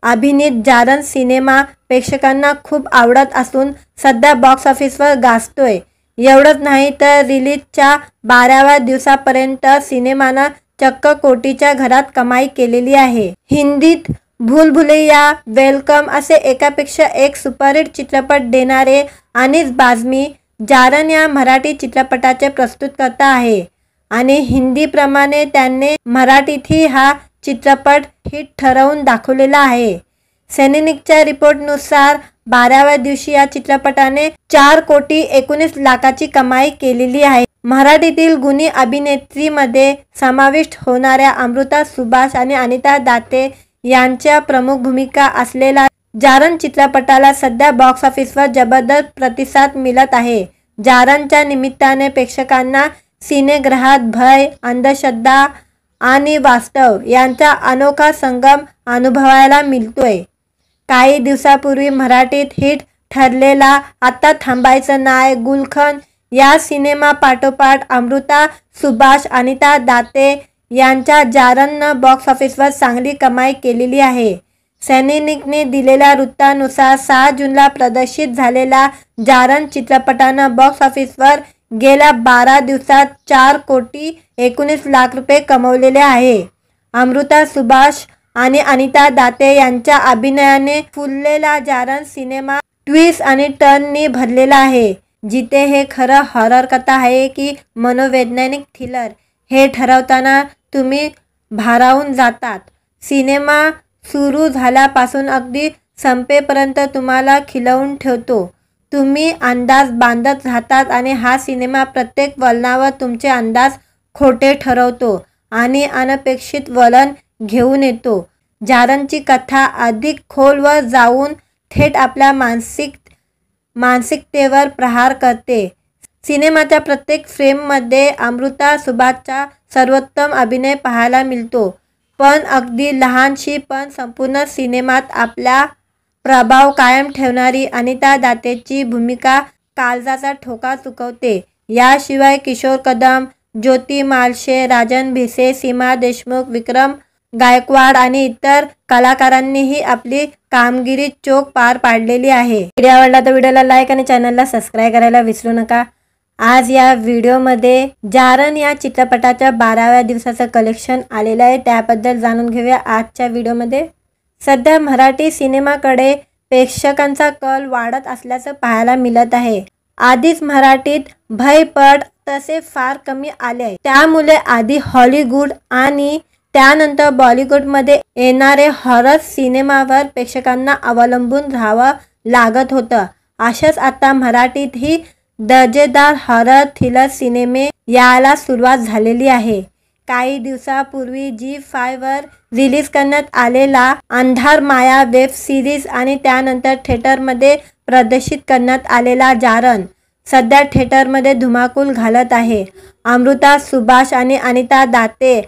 S1: अभिनीत जारण सिनेमा प्रेक्षकांना खूप आवडत असून सध्या बॉक्स ऑफिसवर गाजतोय। एवढंच नाही तर रिलीजच्या 12व्या दिवसापर्यंत सिनेमानं चक्क कोटीच्या घरात कमाई केलेली आहे। हिंदीत भूल भुलैया, वेलकम असे एकापेक्षा एक सुपरहिट चित्रपट देणारे अनीस बाझमी जारण या मराठी चित्रपटाचे प्रस्तुतकर्ता आहे आणि हिंदीप्रमाणे त्यांनी मराठीतही हा चित्रपट हिट ठरवून दाखवलेला आहे। सैनिकच्या रिपोर्टनुसार 12व्या दिवशी या चित्रपटाने 4,19 लाखाची कमाई केलेली आहे। मराठीतील गुणी अभिनेत्रीमध्ये समाविष्ट होणाऱ्या अमृता सुभाष आणि अनिता दाते यांच्या प्रमुख भूमिका असलेल्या जारण चित्रपटाला सध्या बॉक्स ऑफिसवर जबरदस्त प्रतिसाद मिळत आहे। जारणच्या निमित्ताने प्रेक्षकांना सिनेगृहात भय, अंधश्रद्धा आणि वास्तव यांचा अनोखा संगम अनुभवायला मिळतोय। काही दिवसापूर्वी मराठीत हिट ठरलेला आता थांबायचं नाय, गुलशन या सिनेमा पाठोपाठ अमृता सुभाष, अनिता दाते यांच्या जारणनं बॉक्स ऑफिसवर चांगली कमाई केलेली आहे। सैनिकने दिलेल्या वृत्तानुसार 6 जूनला प्रदर्शित झालेल्या जारण चित्रपटानं बॉक्स ऑफिसवर गेल्या 12 दिवसात 4,19 लाख रुपये कमवलेले आहे। अमृता सुभाष आणि अनिता दाते यांच्या अभिनयाने फुललेला जारण सिनेमा ट्विस्ट आणि टर्ननी भरलेला आहे। जिथे हे खरं हॉरर कथा आहे की मनोवैज्ञानिक थ्रिलर हे ठरवताना तुम्ही भारावून जातात। सिनेमा सुरू झाल्यापासून अगदी संपेपर्यंत तुम्हाला खिलवून ठेवतो। तुम्ही अंदाज बांधत राहतात आणि हा सिनेमा प्रत्येक वळणावर तुमचे अंदाज खोटे ठरवतो आणि अनपेक्षित वळण घेऊन येतो। जारणची कथा अधिक खोलवर जाऊन थेट आपल्या मानसिकतेवर प्रहार करते। सिनेमाच्या प्रत्येक फ्रेममध्ये अमृता सुभाषचा सर्वोत्तम अभिनय पाहायला मिळतो, पण अगदी लहानशी पण संपूर्ण सिनेमात आपला प्रभाव कायम ठेवणारी अनिता दातेची भूमिका काळजाचा ठोका चुकवते। याशिवाय किशोर कदम, ज्योती मालशे, राजन भिसे, सीमा देशमुख, विक्रम गायकवाड आणि इतर कलाकारांनीही आपली कामगिरी चोख पार पाडलेली आहे। व्हिडिओ आवडला तर व्हिडिओला लाईक आणि चॅनलला सबस्क्राईब करायला विसरू नका। आज या व्हिडिओमध्ये जारण या चित्रपटाच्या 12व्या दिवसाचं कलेक्शन आलेलं आहे, त्याबद्दल जाणून घेऊया आजच्या व्हिडिओमध्ये। सध्या मराठी सिनेमाकडे प्रेक्षकांचा कल वाढत असल्याचं पाहायला मिळत आहे। आधीच मराठीत भयपट तसे फार कमी आले आहे। त्यामुळे आधी हॉलिवूड आणि त्यानंतर बॉलिवूडमध्ये येणारे हॉरर सिनेमावर प्रेक्षकांना अवलंबून राहावं लागत होतं। अशाच आता मराठीतही दर्जेदार हॉरर थ्रिलर सिनेमे यायला सुरुवात झालेली आहे। काही दिवसापूर्वी Zee5 वर रिलीज करण्यात आलेला अंधार माया वेब सिरीज आणि त्यानंतर थिएटरमध्ये प्रदर्शित करण्यात आलेला जारण सध्या थिएटरमध्ये धुमाकूल घालत आहे। अमृता सुभाष आणि अनिता दाते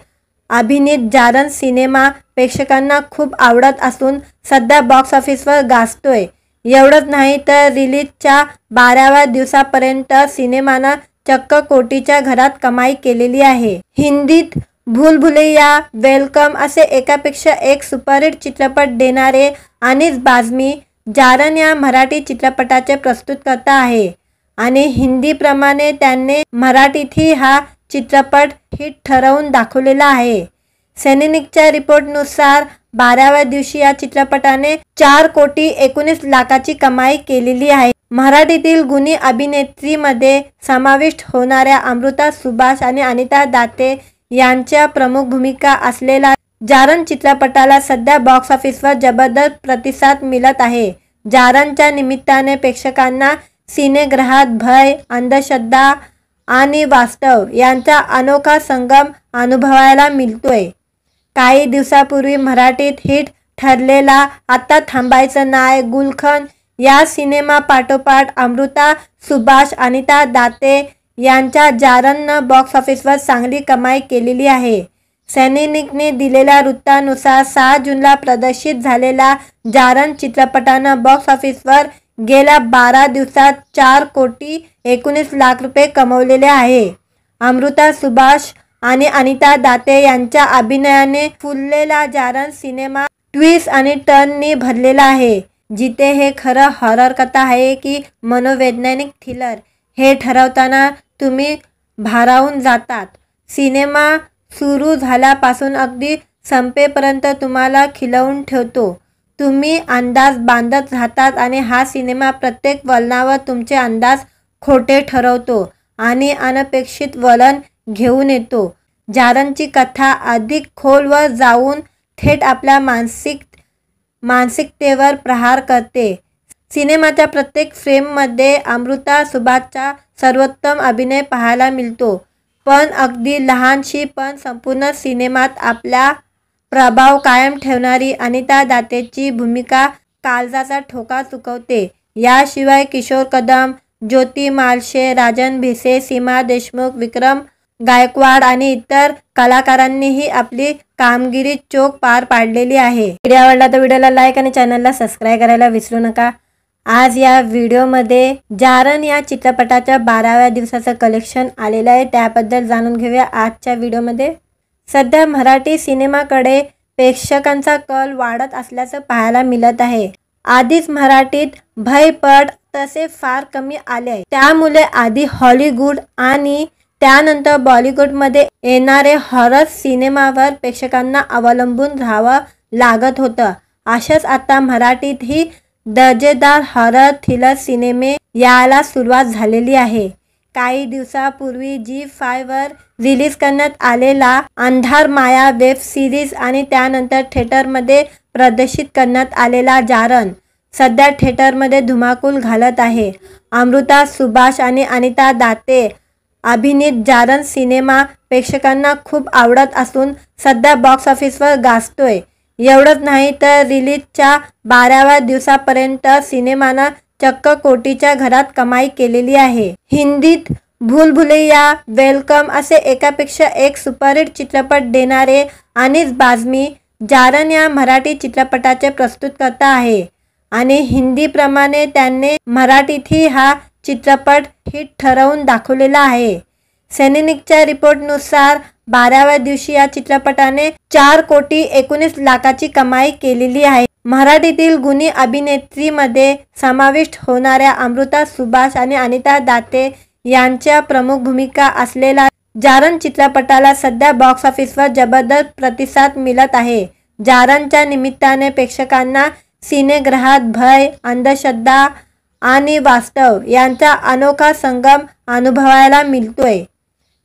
S1: अभिनीत जारण सिनेमा प्रेक्षकांना खूप आवडत असून सध्या बॉक्स ऑफिसवर गाजतोय। एवढंच नाही तर रिलीजच्या 12व्या दिवसापर्यंत सिनेमानं चक्क कोटीच्या घरात कमाई केलेली आहे। हिंदीत भूल भुलैया, वेलकम असे एकापेक्षा एक सुपरहिट चित्रपट देणारे अनीस बाझमी जारण या मराठी चित्रपटाचे प्रस्तुतकर्ता आहे आणि हिंदीप्रमाणे त्यांनी मराठीतही हा चित्रपट हिट ठरवून दाखवलेला आहे। सैनिकच्या रिपोर्टनुसार 12व्या दिवशी या चित्रपटाने 4,19 लाखाची कमाई केलेली आहे। मराठीतील गुणी अभिनेत्रीमध्ये समाविष्ट होणाऱ्या अमृता सुभाष आणि अनिता दाते यांच्या प्रमुख भूमिका असलेल्या जारण चित्रपटाला सध्या बॉक्स ऑफिसवर जबरदस्त प्रतिसाद मिळत आहे। जारणच्या निमित्ताने प्रेक्षकांना सिनेगृहात भय, अंधश्रद्धा आणि वास्तव यांचा अनोखा संगम अनुभवायला मिळतोय। काही दिवसापूर्वी मराठीत हिट ठरलेला आता थांबायचं नाय गुलखंद या सिनेमापाठोपाठ अमृता सुभाष, अनिता दाते यांच्या जारननं बॉक्स ऑफिसवर चांगली कमाई केलेली आहे. सैनिकने दिलेल्या वृत्तानुसार 6 जूनला प्रदर्शित झालेला जारन चित्रपटानं बॉक्स ऑफिसवर गेल्या 12 दिवसात 4,19,00,000 रुपये कमवलेले आहे. अमृता सुभाष आणि अनिता दाते यांच्या अभिनयाने फुललेला जारन सिनेमा ट्विस्ट आणि टर्ननी भरलेला आहे. जिथे हे खरं हॉरर कथा आहे की मनोवैज्ञानिक थ्रिलर हे ठरवताना तुम्ही भारावून जातात. सिनेमा सुरू झाल्यापासून अगदी संपेपर्यंत तुम्हाला खिलवून ठेवतो. तुम्ही अंदाज बांधत राहतात आणि हा सिनेमा प्रत्येक वळणावर तुमचे अंदाज खोटे ठरवतो आणि अनपेक्षित वळण घेऊन येतो. जारनची कथा अधिक खोलवर जाऊन थेट आपल्या मानसिकतेवर प्रहार करते. सिनेमाच्या प्रत्येक फ्रेममध्ये अमृता सुभाषचा सर्वोत्तम अभिनय पाहायला मिळतो. पण अगदी लहानशी पण संपूर्ण सिनेमात आपला प्रभाव कायम ठेवणारी अनिता दातेची भूमिका काळजाचा ठोका चुकवते. याशिवाय किशोर कदम, ज्योती मालशे, राजन भिसे, सीमा देशमुख, विक्रम गायकवाड आणि इतर कलाकारांनीही आपली कामगिरी चोख पार पाडलेली आहे. व्हिडिओ आवडला तर व्हिडिओला लाईक आणि चॅनलला सबस्क्राईब करायला विसरू नका. आज या व्हिडिओमध्ये जारन या चित्रपटाच्या 12व्या दिवसाचं कलेक्शन आलेलं आहे, त्याबद्दल जाणून घेऊया आजच्या व्हिडिओमध्ये. सध्या मराठी सिनेमाकडे प्रेक्षकांचा कल वाढत असल्याचं पाहायला मिळत आहे. आधीच मराठीत भयपट तसे फार कमी आले, त्यामुळे आधी हॉलिवूड आणि त्यानंतर बॉलिवूडमध्ये येणारे हॉरर सिनेमावर प्रेक्षकांना अवलंबून राहावं लागत होतं. अशाच आता मराठीतही दर्जेदार हॉरर थ्रिलर सिनेमे यायला सुरुवात झालेली आहे. काही दिवसापूर्वी Zee5 वर रिलीज करण्यात आलेला अंधार माया वेब सिरीज आणि त्यानंतर थिएटरमध्ये प्रदर्शित करण्यात आलेला जारन सध्या थिएटरमध्ये धुमाकूल घालत आहे. अमृता सुभाष आणि अनिता दाते अभिनीत जारन सिनेमा प्रेक्षकांना खूप आवडत असून सध्या बॉक्स ऑफिसवर गाजतोय. एवढंच नाही तर रिलीजच्या 12व्या दिवसापर्यंत सिनेमानं चक्क कोटीच्या घरात कमाई केलेली आहे. हिंदीत भूलभुलैया, वेलकम असे एकापेक्षा एक सुपरहिट चित्रपट देणारे अनीस बाझमी जारन या मराठी चित्रपटाचे प्रस्तुतकर्ता आहे आणि हिंदीप्रमाणे त्यांनी मराठीतही हा चित्रपट हिट ठरवून दाखवलेला आहे. सैनिकच्या रिपोर्टनुसार 12व्या दिवशी या चित्रपटाने 4,19,00,000ची कमाई केलेली आहे. मराठीतील गुणी अभिनेत्रीमध्ये समाविष्ट होणाऱ्या अमृता सुभाष आणि अनिता दाते यांच्या प्रमुख भूमिका असलेला जारन चित्रपटाला सध्या बॉक्स ऑफिसवर जबरदस्त प्रतिसाद मिळत आहे. जारनच्या निमित्ताने प्रेक्षकांना सिनेगृहात भय, अंधश्रद्धा आणि वास्तव यांचा अनोखा संगम अनुभवायला मिळतोय.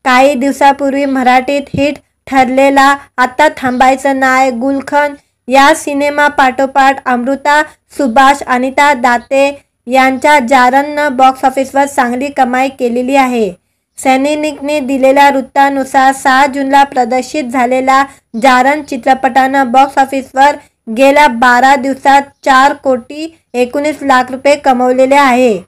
S1: काही दिवसापूर्वी मराठीत हिट ठरलेला आता थांबायचं नाय गुलखंद या सिनेमापाठोपाठ अमृता सुभाष, अनिता दाते यांच्या जारननं बॉक्स ऑफिसवर चांगली कमाई केलेली आहे. सैनिकने दिलेल्या वृत्तानुसार 6 जूनला प्रदर्शित झालेला जारन चित्रपटानं बॉक्स ऑफिसवर गेल्या 12 दिवसात 4,19,00,000 रुपये कमवलेले आहे.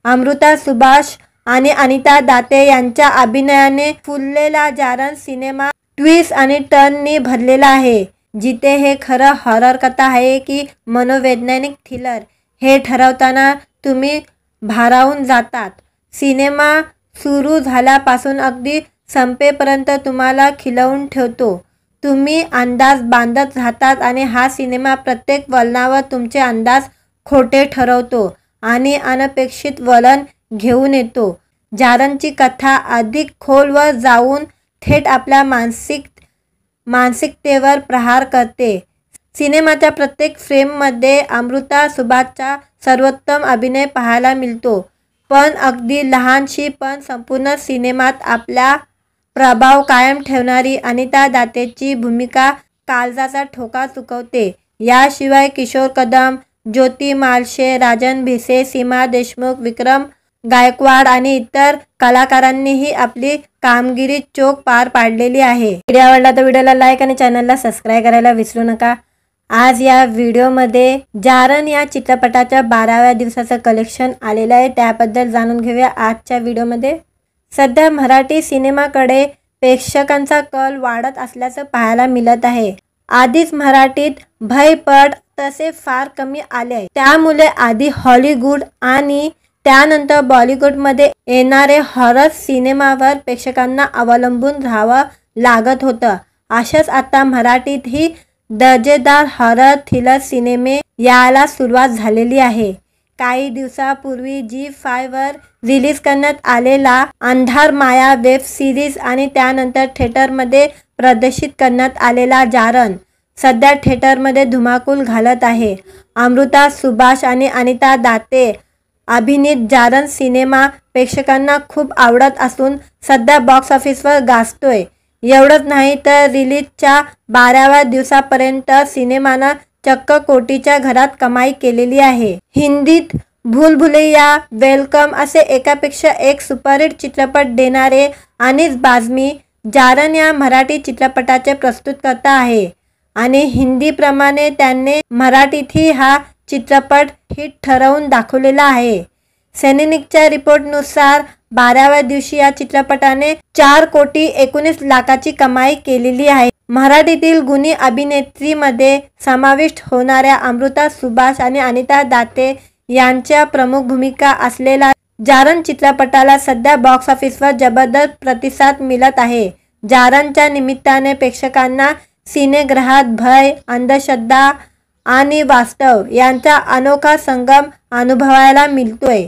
S1: अमृता सुभाष आणि अनिता दाते यांच्या अभिनयाने फुललेला जारन सिनेमा ट्विस्ट आणि टर्ननी भरलेला आहे. जिथे हे खरं हॉरर कथा आहे की मनोवैज्ञानिक थ्रिलर हे ठरवताना तुम्ही भारावून जातात. सिनेमा सुरू झाल्यापासून अगदी संपेपर्यंत तुम्हाला खिलवून ठेवतो. तुम्ही अंदाज बांधत राहतात आणि हा सिनेमा प्रत्येक वळणावर तुमचे अंदाज खोटे ठरवतो आणि अनपेक्षित वळण घेऊन येतो. जारनची कथा अधिक खोलवर जाऊन थेट आपल्या मानसिकतेवर प्रहार करते. सिनेमाच्या प्रत्येक फ्रेममध्ये अमृता सुभाषचा सर्वोत्तम अभिनय पाहायला मिळतो. पण अगदी लहानशी पण संपूर्ण सिनेमात आपला प्रभाव कायम ठेवणारी अनिता दातेची भूमिका काळजाचा ठोका चुकवते. याशिवाय किशोर कदम, ज्योती मालशे, राजन भिसे, सीमा देशमुख, विक्रम गायकवाड आणि इतर कलाकारांनीही आपली कामगिरी चोख पार पाडलेली आहे। व्हिडिओ आवडला तर व्हिडिओला लाईक आणि चॅनलला सबस्क्राईब करायला विसरू नका। आज या व्हिडिओमध्ये जारण या चित्रपटाच्या 12व्या दिवसाचं कलेक्शन आलेलं आहे, त्याबद्दल जाणून घेऊया आजच्या व्हिडिओमध्ये। सध्या मराठी सिनेमाकडे प्रेक्षकांचा कल वाढत असल्याचं पाहायला मिळत आहे। आधीच मराठीत भयपट तसे फार कमी आले आहे, त्यामुळे आधी हॉलिवूड आणि त्यानंतर बॉलिवूडमध्ये येणारे हॉरर सिनेमावर प्रेक्षकांना अवलंबून राहावं लागत होतं। अशाच आता मराठीतही दर्जेदार हॉरर थ्रिलर सिनेमे यायला सुरुवात झालेली आहे। काही दिवसापूर्वी Zee5 वर रिलीज करण्यात आलेला अंधार माया वेब सिरीज आणि त्यानंतर थिएटरमध्ये प्रदर्शित करण्यात आलेला जारण सध्या थिएटरमध्ये धुमाकूल घालत आहे। अमृता सुभाष आणि अनिता दाते अभिनीत जारण सिनेमा प्रेक्षकांना खूप आवडत असून सध्या बॉक्स ऑफिसवर गाजतोय। एवढंच नाही तर रिलीजच्या 12व्या दिवसापर्यंत सिनेमानं चक्क कोटीच्या घरात कमाई केलेली आहे। हिंदीत भूल भुलैया, वेलकम असे एकापेक्षा एक सुपरहिट चित्रपट देणारे अनीस बाझमी जारण या मराठी चित्रपटाचे प्रस्तुतकर्ता आहे आणि हिंदीप्रमाणे त्यांनी मराठीतही हा चित्रपट हिट ठरवून दाखवलेला आहे। सैनिकच्या रिपोर्टनुसार 12व्या दिवशी या चित्रपटाने 4,19,00,000ची कमाई केलेली आहे। मराठीतील गुणी अभिनेत्रीमध्ये समाविष्ट होणाऱ्या अमृता सुभाष आणि अनिता दाते यांच्या प्रमुख भूमिका असलेल्या जारण चित्रपटाला सध्या बॉक्स ऑफिसवर जबरदस्त प्रतिसाद मिळत आहे। जारणच्या निमित्ताने प्रेक्षकांना सिनेगृहात भय, अंधश्रद्धा आणि वास्तव यांचा अनोखा संगम अनुभवायला मिळतोय।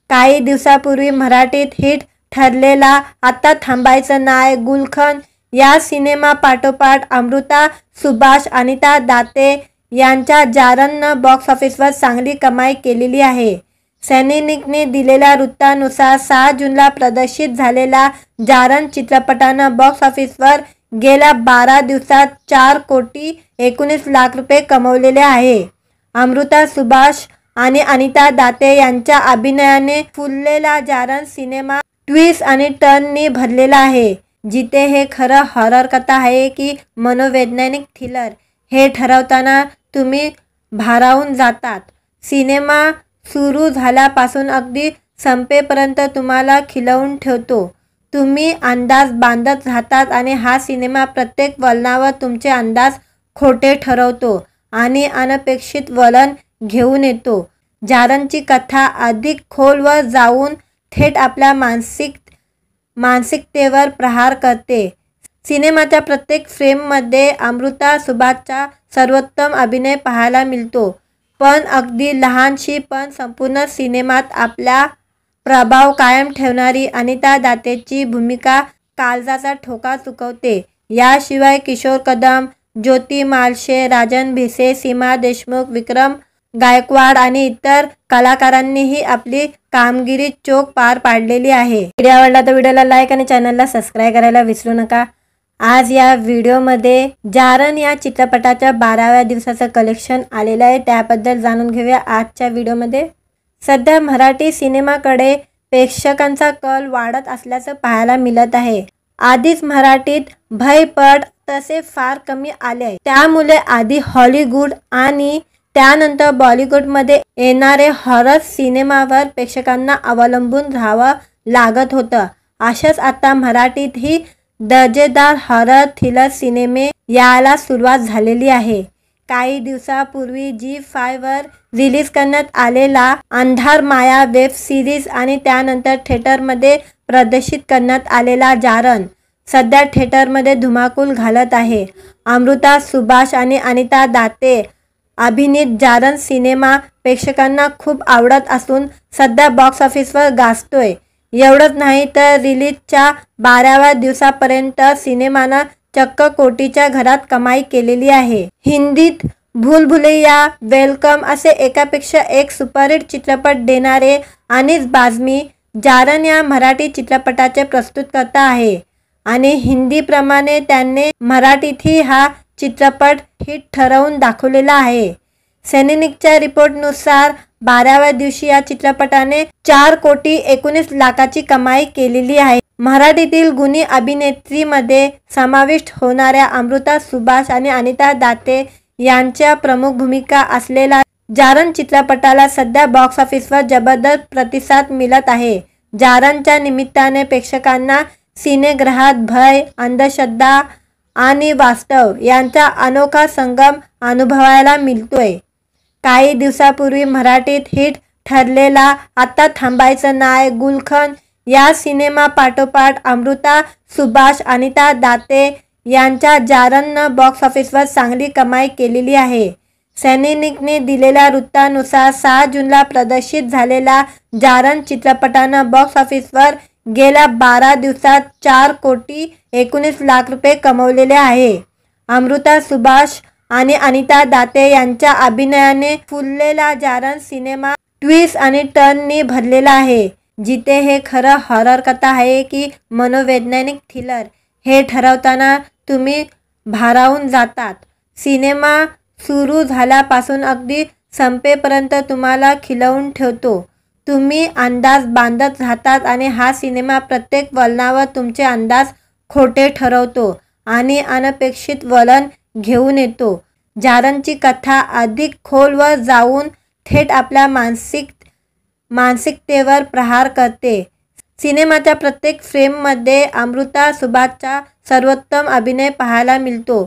S1: काही दिवसापूर्वी मराठीत हिट ठरलेला आता थांबायचं नाय, गुलशन या सिनेमा पाठोपाठ अमृता सुभाष, अनिता दाते यांच्या जारणनं बॉक्स ऑफिसवर चांगली कमाई केलेली आहे। सैनिकने दिलेल्या वृत्तानुसार 6 जूनला प्रदर्शित झालेल्या जारण चित्रपटानं बॉक्स ऑफिसवर गेल्या 12 दिवसात 4,19,00,000 रुपये कमवलेले आहे। अमृता सुभाष आणि अनिता दाते यांच्या अभिनयाने फुललेला जारण सिनेमा ट्विस्ट आणि टर्ननी भरलेला आहे। जिथे हे खरं हॉरर कथा आहे की मनोवैज्ञानिक थ्रिलर हे ठरवताना तुम्ही भारावून जातात। सिनेमा सुरू झाल्यापासून अगदी संपेपर्यंत तुम्हाला खिलवून ठेवतो, तुम्ही अंदाज बांधत राहतात आणि हा सिनेमा प्रत्येक वळणावर तुमचे अंदाज खोटे ठरवतो आणि अनपेक्षित वळण घेऊन येतो। जारणची कथा अधिक खोलवर जाऊन थेट आपल्या मानसिकतेवर प्रहार करते। सिनेमाच्या प्रत्येक फ्रेममध्ये अमृता सुभाषचा सर्वोत्तम अभिनय पाहायला मिळतो, पण अगदी लहानशी पण संपूर्ण सिनेमात आपला प्रभाव कायम ठेवणारी अनिता दातेची भूमिका काळजाचा ठोका चुकवते। याशिवाय किशोर कदम, ज्योती मालशे, राजन भिसे, सीमा देशमुख, विक्रम गायकवाड आणि इतर कलाकारांनीही आपली कामगिरी चोख पार पाडलेली आहे। व्हिडिओ आवडला तर व्हिडिओला लाईक आणि चॅनलला सबस्क्राईब करायला विसरू नका। आज या व्हिडिओमध्ये जारण या चित्रपटाच्या 12व्या दिवसाचं कलेक्शन आलेलं आहे, त्याबद्दल जाणून घेऊया आजच्या व्हिडिओमध्ये। सध्या मराठी सिनेमाकडे प्रेक्षकांचा कल वाढत असल्याचं पाहायला मिळत आहे। आधीच मराठीत भयपट तसे फार कमी आले आहे, त्यामुळे आधी हॉलिवूड आणि त्यानंतर बॉलिवूडमध्ये येणारे हॉरर सिनेमावर प्रेक्षकांना अवलंबून राहावं लागत होतं। अशाच आता मराठीतही दर्जेदार हॉरर थ्रिलर सिनेमे यायला सुरुवात झालेली आहे। काही दिवसापूर्वी Zee5 वर रिलीज करण्यात आलेला अंधार माया वेब सिरीज आणि त्यानंतर थिएटरमध्ये प्रदर्शित करण्यात आलेला जारण सध्या थिएटरमध्ये धुमाकूल घालत आहे। अमृता सुभाष आणि अनिता दाते अभिनीत जारण सिनेमा प्रेक्षकांना खूप आवडत असून सध्या बॉक्स ऑफिसवर गाजतोय। एवढंच नाही तर रिलीजच्या 12व्या दिवसापर्यंत सिनेमानं चक्क कोटीच्या घरात कमाई केलेली आहे। हिंदीत भूल भुलैया, वेलकम असे एकापेक्षा एक सुपरहिट चित्रपट देणारे अनीस बाझमी जारण या मराठी चित्रपटाचे प्रस्तुतकर्ता आहे आणि हिंदीप्रमाणे त्यांनी मराठीतही हा चित्रपट हिट ठरवून दाखवलेला आहे। सैनिकच्या रिपोर्टनुसार 12व्या दिवशी या चित्रपटाने 4,19,00,000ची कमाई केलेली आहे। मराठीतील गुणी अभिनेत्रीमध्ये समाविष्ट होणाऱ्या अमृता सुभाष आणि अनिता दाते यांच्या प्रमुख भूमिका असलेला जारण चित्रपटाला सध्या बॉक्स ऑफिसवर जबरदस्त प्रतिसाद मिळत आहे। जारणच्या निमित्ताने प्रेक्षकांना सिनेगृहात भय, अंधश्रद्धा आणि वास्तव यांचा अनोखा संगम अनुभवायला मिळतोय। काही दिवसापूर्वी मराठीत हिट ठरलेला आता थांबायचं नाय, गुलशन या सिनेमापाठोपाठ अमृता सुभाष, अनिता दाते यांच्या जारणनं बॉक्स ऑफिसवर चांगली कमाई केलेली आहे। सैनिकने दिलेल्या वृत्तानुसार 6 जूनला प्रदर्शित झालेला जारण चित्रपटानं बॉक्स ऑफिसवर गेल्या 12 दिवसात 4,19,00,000 रुपये कमवलेले आहे। अमृता सुभाष आणि अनिता दाते यांच्या अभिनयाने फुललेला जारण सिनेमा ट्विस्ट आणि टर्ननी भरलेला आहे, जिथे हे खरं हॉरर कथा आहे की मनोवैज्ञानिक थ्रिलर हे ठरवताना तुम्ही भारावून जातात। सिनेमा सुरू झाल्यापासून अगदी संपेपर्यंत तुम्हाला खिलवून ठेवतो, तुम्ही अंदाज बांधत राहतात आणि हा सिनेमा प्रत्येक वळणावर तुमचे अंदाज खोटे ठरवतो आणि अनपेक्षित वळण घेऊन येतो। जारणची कथा अधिक खोलवर जाऊन थेट आपल्या मानसिकतेवर प्रहार करते। सिनेमाच्या प्रत्येक फ्रेममध्ये अमृता सुभाषचा सर्वोत्तम अभिनय पाहायला मिळतो,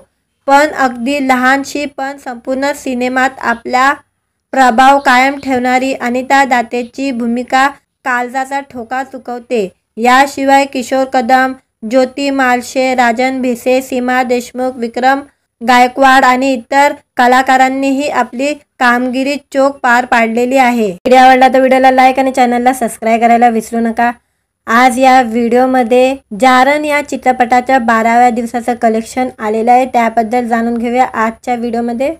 S1: पण अगदी लहानशी पण संपूर्ण सिनेमात आपला प्रभाव कायम ठेवणारी अनिता दातेची भूमिका काळजाचा ठोका चुकवते। याशिवाय किशोर कदम, ज्योती मालशे, राजन भिसे, सीमा देशमुख, विक्रम गायकवाड आणि इतर कलाकारांनीही आपली कामगिरी चोख पार पाडलेली आहे। व्हिडिओ आवडला तर व्हिडिओला लाईक आणि चॅनलला सबस्क्राईब करायला विसरू नका। आज या व्हिडिओमध्ये जारण या चित्रपटाच्या 12व्या दिवसाचं कलेक्शन आलेलं आहे, त्याबद्दल जाणून घेऊया आजच्या व्हिडिओमध्ये।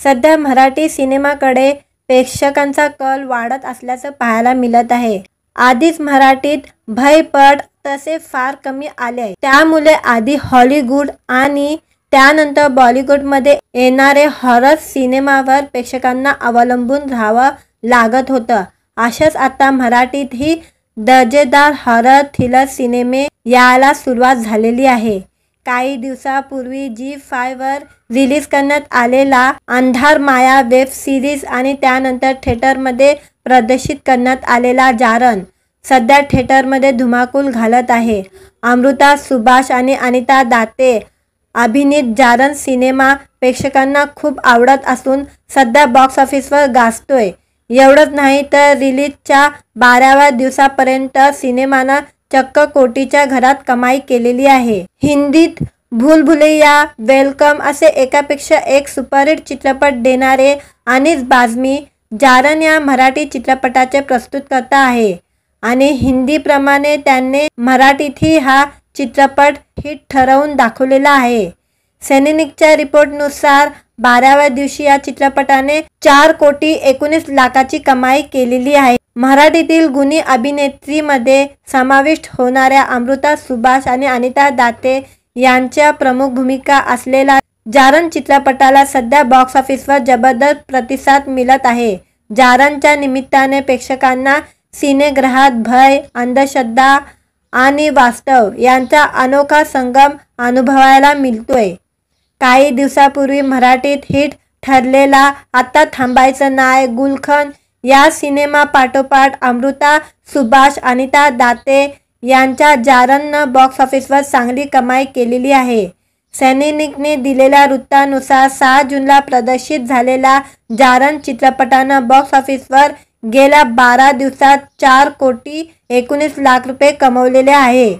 S1: सध्या मराठी सिनेमाकडे प्रेक्षकांचा कल वाढत असल्याचं पाहायला मिळत आहे। आधीच मराठीत भयपट तसे फार कमी आले आहे, त्यामुळे आधी हॉलिवूड आणि त्यानंतर बॉलिवूडमध्ये येणारे हॉरर सिनेमावर प्रेक्षकांना अवलंबून राहावं लागत होतं। अशाच आता मराठीतही दर्जेदार हॉरर थ्रिलर सिनेमे यायला सुरुवात झालेली आहे। काही दिवसापूर्वी Zee5 वर रिलीज करण्यात आलेला अंधार माया वेब सिरीज आणि त्यानंतर थिएटरमध्ये प्रदर्शित करण्यात आलेला जारण सध्या थिएटरमध्ये धुमाकूल घालत आहे। अमृता सुभाष आणि अनिता दाते अभिनीत जारण सिनेमा प्रेक्षकांना खूप आवडत असून सध्या बॉक्स ऑफिसवर गाजतोय। एवढंच नाही तर रिलीजच्या 12व्या दिवसापर्यंत सिनेमानं चक्क कोटीच्या घरात कमाई केलेली आहे। हिंदीत भूल-भुलैया, वेलकम असे एकापेक्षा एक सुपरहिट चित्रपट देणारे अनीस बाझमी जारण या मराठी चित्रपटाचे प्रस्तुतकर्ता आहे आणि हिंदीप्रमाणे त्यांनी मराठीतही हा चित्रपट हिट ठरवून दाखवलेला आहे। सैनिकच्या रिपोर्टनुसार 12व्या दिवशी या चित्रपटाने 4,19,00,000ची कमाई केलेली आहे। मराठीतील गुणी अभिनेत्रीमध्ये समाविष्ट होणाऱ्या अमृता सुभाष आणि अनिता दाते यांच्या प्रमुख भूमिका असलेला जारण चित्रपटाला सध्या बॉक्स ऑफिसवर जबरदस्त प्रतिसाद मिळत आहे। जारणच्या निमित्ताने प्रेक्षकांना सिनेगृहात भय, अंधश्रद्धा आणि वास्तव यांचा अनोखा संगम अनुभवायला मिळतोय। काही दिवसापूर्वी मराठीत हिट ठरलेला आता थांबायचं नाय, गुलशन या सिनेमापाठोपाठ अमृता सुभाष, अनिता दाते यांच्या जारणनं बॉक्स ऑफिसवर चांगली कमाई केलेली आहे। सैनिकने दिलेल्या वृत्तानुसार 6 जूनला प्रदर्शित झालेला जारण चित्रपटानं बॉक्स ऑफिसवर गेल्या 12 दिवसात 4,19,00,000 रुपये कमवलेले आहे।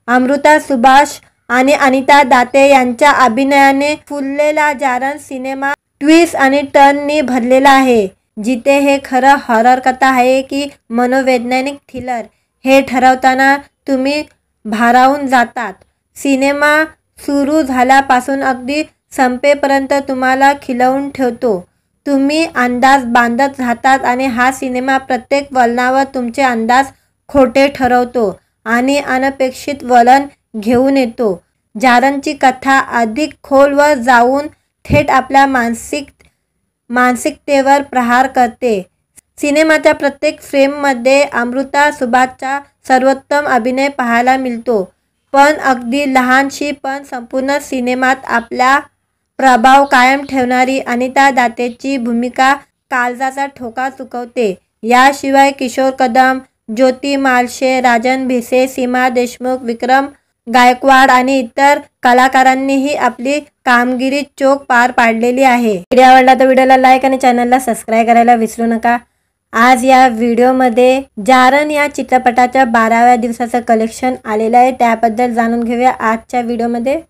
S1: अमृता सुभाष आणि अनिता दाते यांच्या अभिनयाने फुललेला जारण सिनेमा ट्विस्ट आणि टर्ननी भरलेला आहे, जिथे हे खरं हॉरर कथा आहे की मनोवैज्ञानिक थ्रिलर हे ठरवताना तुम्ही भारावून जातात। सिनेमा सुरू झाल्यापासून अगदी संपेपर्यंत तुम्हाला खिलवून ठेवतो, तुम्ही अंदाज बांधत राहतात आणि हा सिनेमा प्रत्येक वळणावर तुमचे अंदाज खोटे ठरवतो आणि अनपेक्षित वळण घेऊन येतो। जारणची कथा अधिक खोलवर जाऊन थेट आपल्या मानसिकतेवर प्रहार करते। सिनेमाच्या प्रत्येक फ्रेममध्ये अमृता सुभाषचा सर्वोत्तम अभिनय पाहायला मिळतो, पण अगदी लहानशी पण संपूर्ण सिनेमात आपला प्रभाव कायम ठेवणारी अनिता दातेची भूमिका काळजाचा ठोका चुकवते. याशिवाय किशोर कदम, ज्योती मालशे, राजन भिसे, सीमा देशमुख, विक्रम गायकवाड आणि इतर कलाकारांनीही आपली कामगिरी चोख पार पाडलेली आहे. व्हिडिओ आवडला तर व्हिडिओला लाईक आणि चॅनलला सबस्क्राईब करायला विसरू नका. आज या व्हिडिओमध्ये जारण या चित्रपटाच्या 12व्या दिवसाचं कलेक्शन आलेलं आहे, त्याबद्दल जाणून घेऊया आजच्या व्हिडिओमध्ये.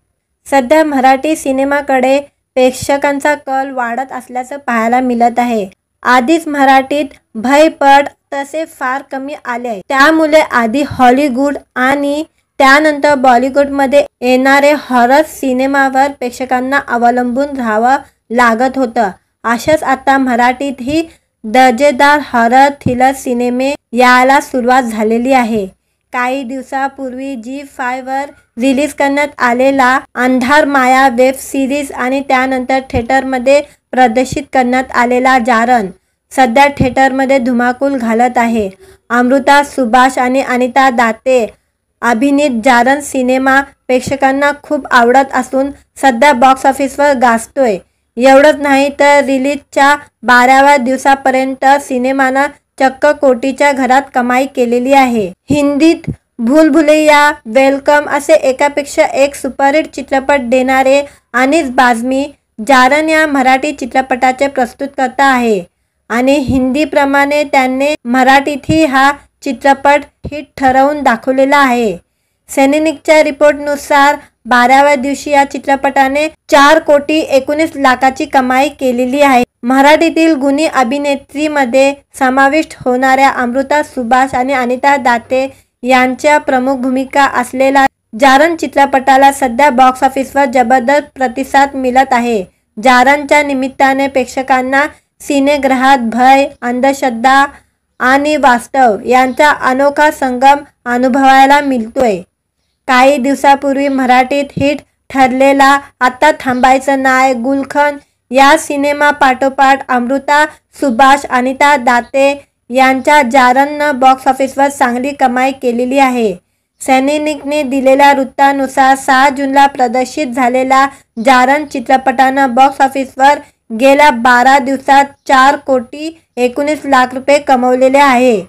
S1: सध्या मराठी सिनेमाकडे प्रेक्षकांचा कल वाढत असल्याचं पाहायला मिळत आहे. आधीच मराठीत भयपट तसे फार कमी आले, त्यामुळे आधी हॉलिवूड आणि त्यानंतर बॉलिवूडमध्ये येणारे हॉरर सिनेमावर प्रेक्षकांना अवलंबून राहावं लागत होतं. अशाच आता मराठीतही दर्जेदार हॉरर थ्रिलर सिनेमे यायला सुरुवात झालेली आहे. काही दिवसापूर्वी Zee5 वर रिलीज करण्यात आलेला अंधार माया वेब सिरीज आणि त्यानंतर थिएटरमध्ये प्रदर्शित करण्यात आलेला जारण सध्या थिएटरमध्ये धुमाकूल घालत आहे. अमृता सुभाष आणि अनिता दाते अभिनीत जारण सिनेमा प्रेक्षकांना खूप आवडत असून सध्या बॉक्स ऑफिसवर गाजतोय. एवढंच नाही तर रिलीजच्या 12व्या दिवसापर्यंत सिनेमानं चक्क कोटीच्या घरात कमाई केलेली आहे. हिंदीत भूलभुलैया, वेलकम असे एकापेक्षा एक सुपरहिट चित्रपट देणारे अनीस बाझमी जारण या मराठी चित्रपटाचे प्रस्तुतकर्ता आहे आणि हिंदीप्रमाणे त्यांनी मराठीतही हा चित्रपट हिट ठरवून दाखवलेला आहे. सैनिकच्या रिपोर्टनुसार 12व्या दिवशी या चित्रपटाने 4,19 लाखाची कमाई केलेली आहे. मराठीतील गुणी अभिनेत्रीमध्ये समाविष्ट होणाऱ्या अमृता सुभाष आणि अनिता दाते यांच्या प्रमुख भूमिका असलेल्या जारण चित्रपटाला सध्या बॉक्स ऑफिसवर जबरदस्त प्रतिसाद मिळत आहे. जारणच्या निमित्ताने प्रेक्षकांना सिनेगृहात भय, अंधश्रद्धा आणि वास्तव यांचा अनोखा संगम अनुभवायला मिळतोय. काही दिवसापूर्वी मराठीत हिट ठरलेला आता थांबायचं नाय, गुलखन या सिनेमापाठोपाठ अमृता सुभाष, अनिता दाते यांच्या जारणनं बॉक्स ऑफिसवर चांगली कमाई केलेली आहे. सैनिकने दिलेल्या वृत्तानुसार 6 जूनला प्रदर्शित झालेला जारण चित्रपटानं बॉक्स ऑफिसवर गेल्या 12 दिवसात 4,19 लाख रुपये कमवलेले आहे.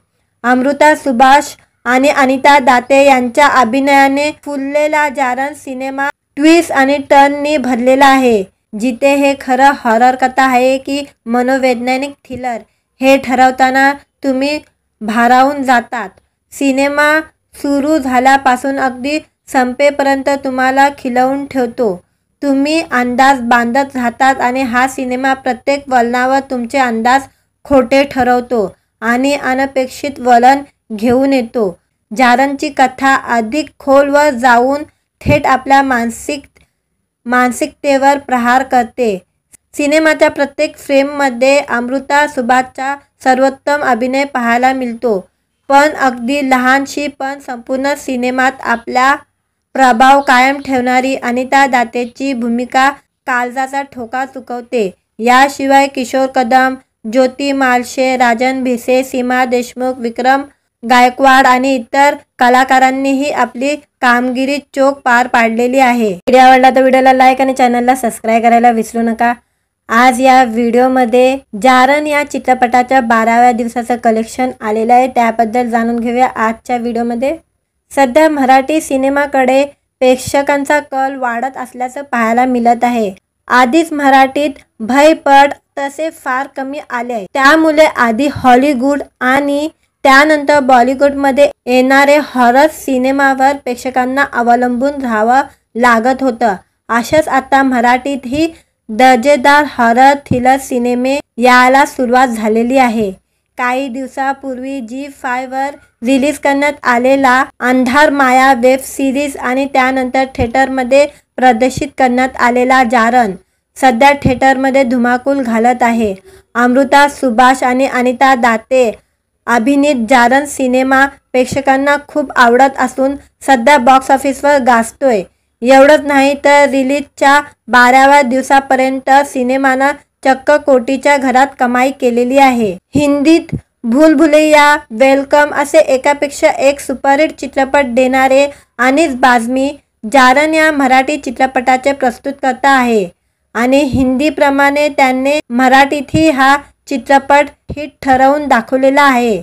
S1: अमृता सुभाष आणि अनिता दाते यांच्या अभिनयाने फुललेला जारण सिनेमा ट्विस्ट आणि टर्ननी भरलेला आहे. जिथे हे खरं हॉरर कथा आहे की मनोवैज्ञानिक थ्रिलर हे ठरवताना तुम्ही भारावून जातात. सिनेमा सुरू झाल्यापासून अगदी संपेपर्यंत तुम्हाला खिलवून ठेवतो. तुम्ही अंदाज बांधत राहतात आणि हा सिनेमा प्रत्येक वळणावर तुमचे अंदाज खोटे ठरवतो आणि अनपेक्षित वळण घेऊन येतो. जारणची कथा अधिक खोलवर जाऊन थेट आपल्या मानसिकतेवर प्रहार करते. सिनेमाच्या प्रत्येक फ्रेममध्ये अमृता सुभाषचा सर्वोत्तम अभिनय पाहायला मिळतो, पण अगदी लहानशी पण संपूर्ण सिनेमात आपला प्रभाव कायम ठेवणारी अनिता दातेची भूमिका काळजाचा ठोका चुकवते. याशिवाय किशोर कदम, ज्योती मालशे, राजन भिसे, सीमा देशमुख, विक्रम गायकवाड आणि इतर कलाकारांनीही आपली कामगिरी चोख पार पाडलेली आहे. व्हिडिओ आवडला तर व्हिडिओला लाईक आणि चॅनलला सबस्क्राईब करायला विसरू नका. आज या व्हिडिओमध्ये जारण या चित्रपटाच्या 12व्या दिवसाचं कलेक्शन आलेलं आहे, त्याबद्दल जाणून घेऊया आजच्या व्हिडिओमध्ये. सध्या मराठी सिनेमाकडे प्रेक्षकांचा कल वाढत असल्याचं पाहायला मिळत आहे. आधीच मराठीत भयपट तसे फार कमी आले, त्यामुळे आधी हॉलिवूड आणि त्यानंतर बॉलिवूडमध्ये येणारे हॉरर सिनेमावर प्रेक्षकांना अवलंबून राहावं लागत होतं. अशाच आता मराठीतही दर्जेदार हॉरर थ्रिलर सिनेमे यायला सुरुवात झालेली आहे. काही दिवसापूर्वी Zee5 वर रिलीज करण्यात आलेला अंधार माया वेब सिरीज आणि त्यानंतर थिएटरमध्ये प्रदर्शित करण्यात आलेला जारण सध्या थिएटरमध्ये धुमाकूल घालत आहे. अमृता सुभाष आणि अनिता दाते अभिनीत जारण सिनेमा प्रेक्षकांना खूप आवडत असून सध्या बॉक्स ऑफिसवर गाजतोय. एवढंच नाही तर रिलीजच्या 12व्या दिवसापर्यंत सिनेमानं चक्क कोटीच्या घरात कमाई केलेली आहे. हिंदीत भूल भुलैया, वेलकम असे एकापेक्षा एक सुपरहिट चित्रपट देणारे अनीस बाझमी जारन या मराठी चित्रपटाचे प्रस्तुतकर्ता आहे आणि हिंदीप्रमाणे त्यांनी मराठीतही हा चित्रपट हिट ठरवून दाखवलेला आहे.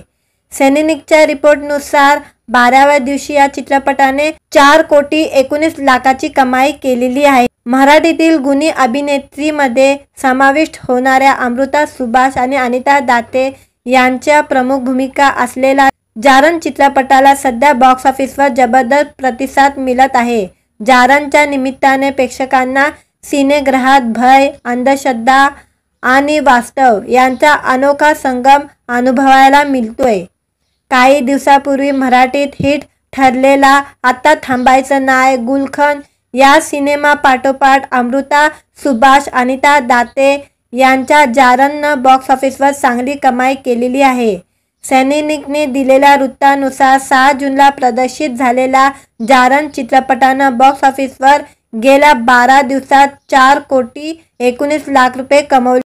S1: सैनिकच्या रिपोर्टनुसार 12व्या दिवशी या चित्रपटाने 4,19,00,000ची कमाई केलेली आहे. मराठीतील गुणी अभिनेत्रीमध्ये समाविष्ट होणाऱ्या अमृता सुभाष आणि अनिता दाते यांच्या प्रमुख भूमिका असलेला जारन चित्रपटाला सध्या बॉक्स ऑफिसवर जबरदस्त प्रतिसाद मिळत आहे. जारनच्या निमित्ताने प्रेक्षकांना सिनेगृहात भय, अंधश्रद्धा आणि वास्तव यांचा अनोखा संगम अनुभवायला मिळतोय. काही दिवसापूर्वी मराठीत हिट ठरलेला आता थांबायचं नाय, गुलशन या सिनेमापाठोपाठ अमृता सुभाष, अनिता दाते यांच्या जारननं बॉक्स ऑफिसवर चांगली कमाई केलेली आहे. सैनिकने दिलेल्या वृत्तानुसार 6 जूनला प्रदर्शित झालेला जारन चित्रपटानं बॉक्स ऑफिसवर गेल्या 12 दिवसात 4,19,00,000 रुपये कमवले.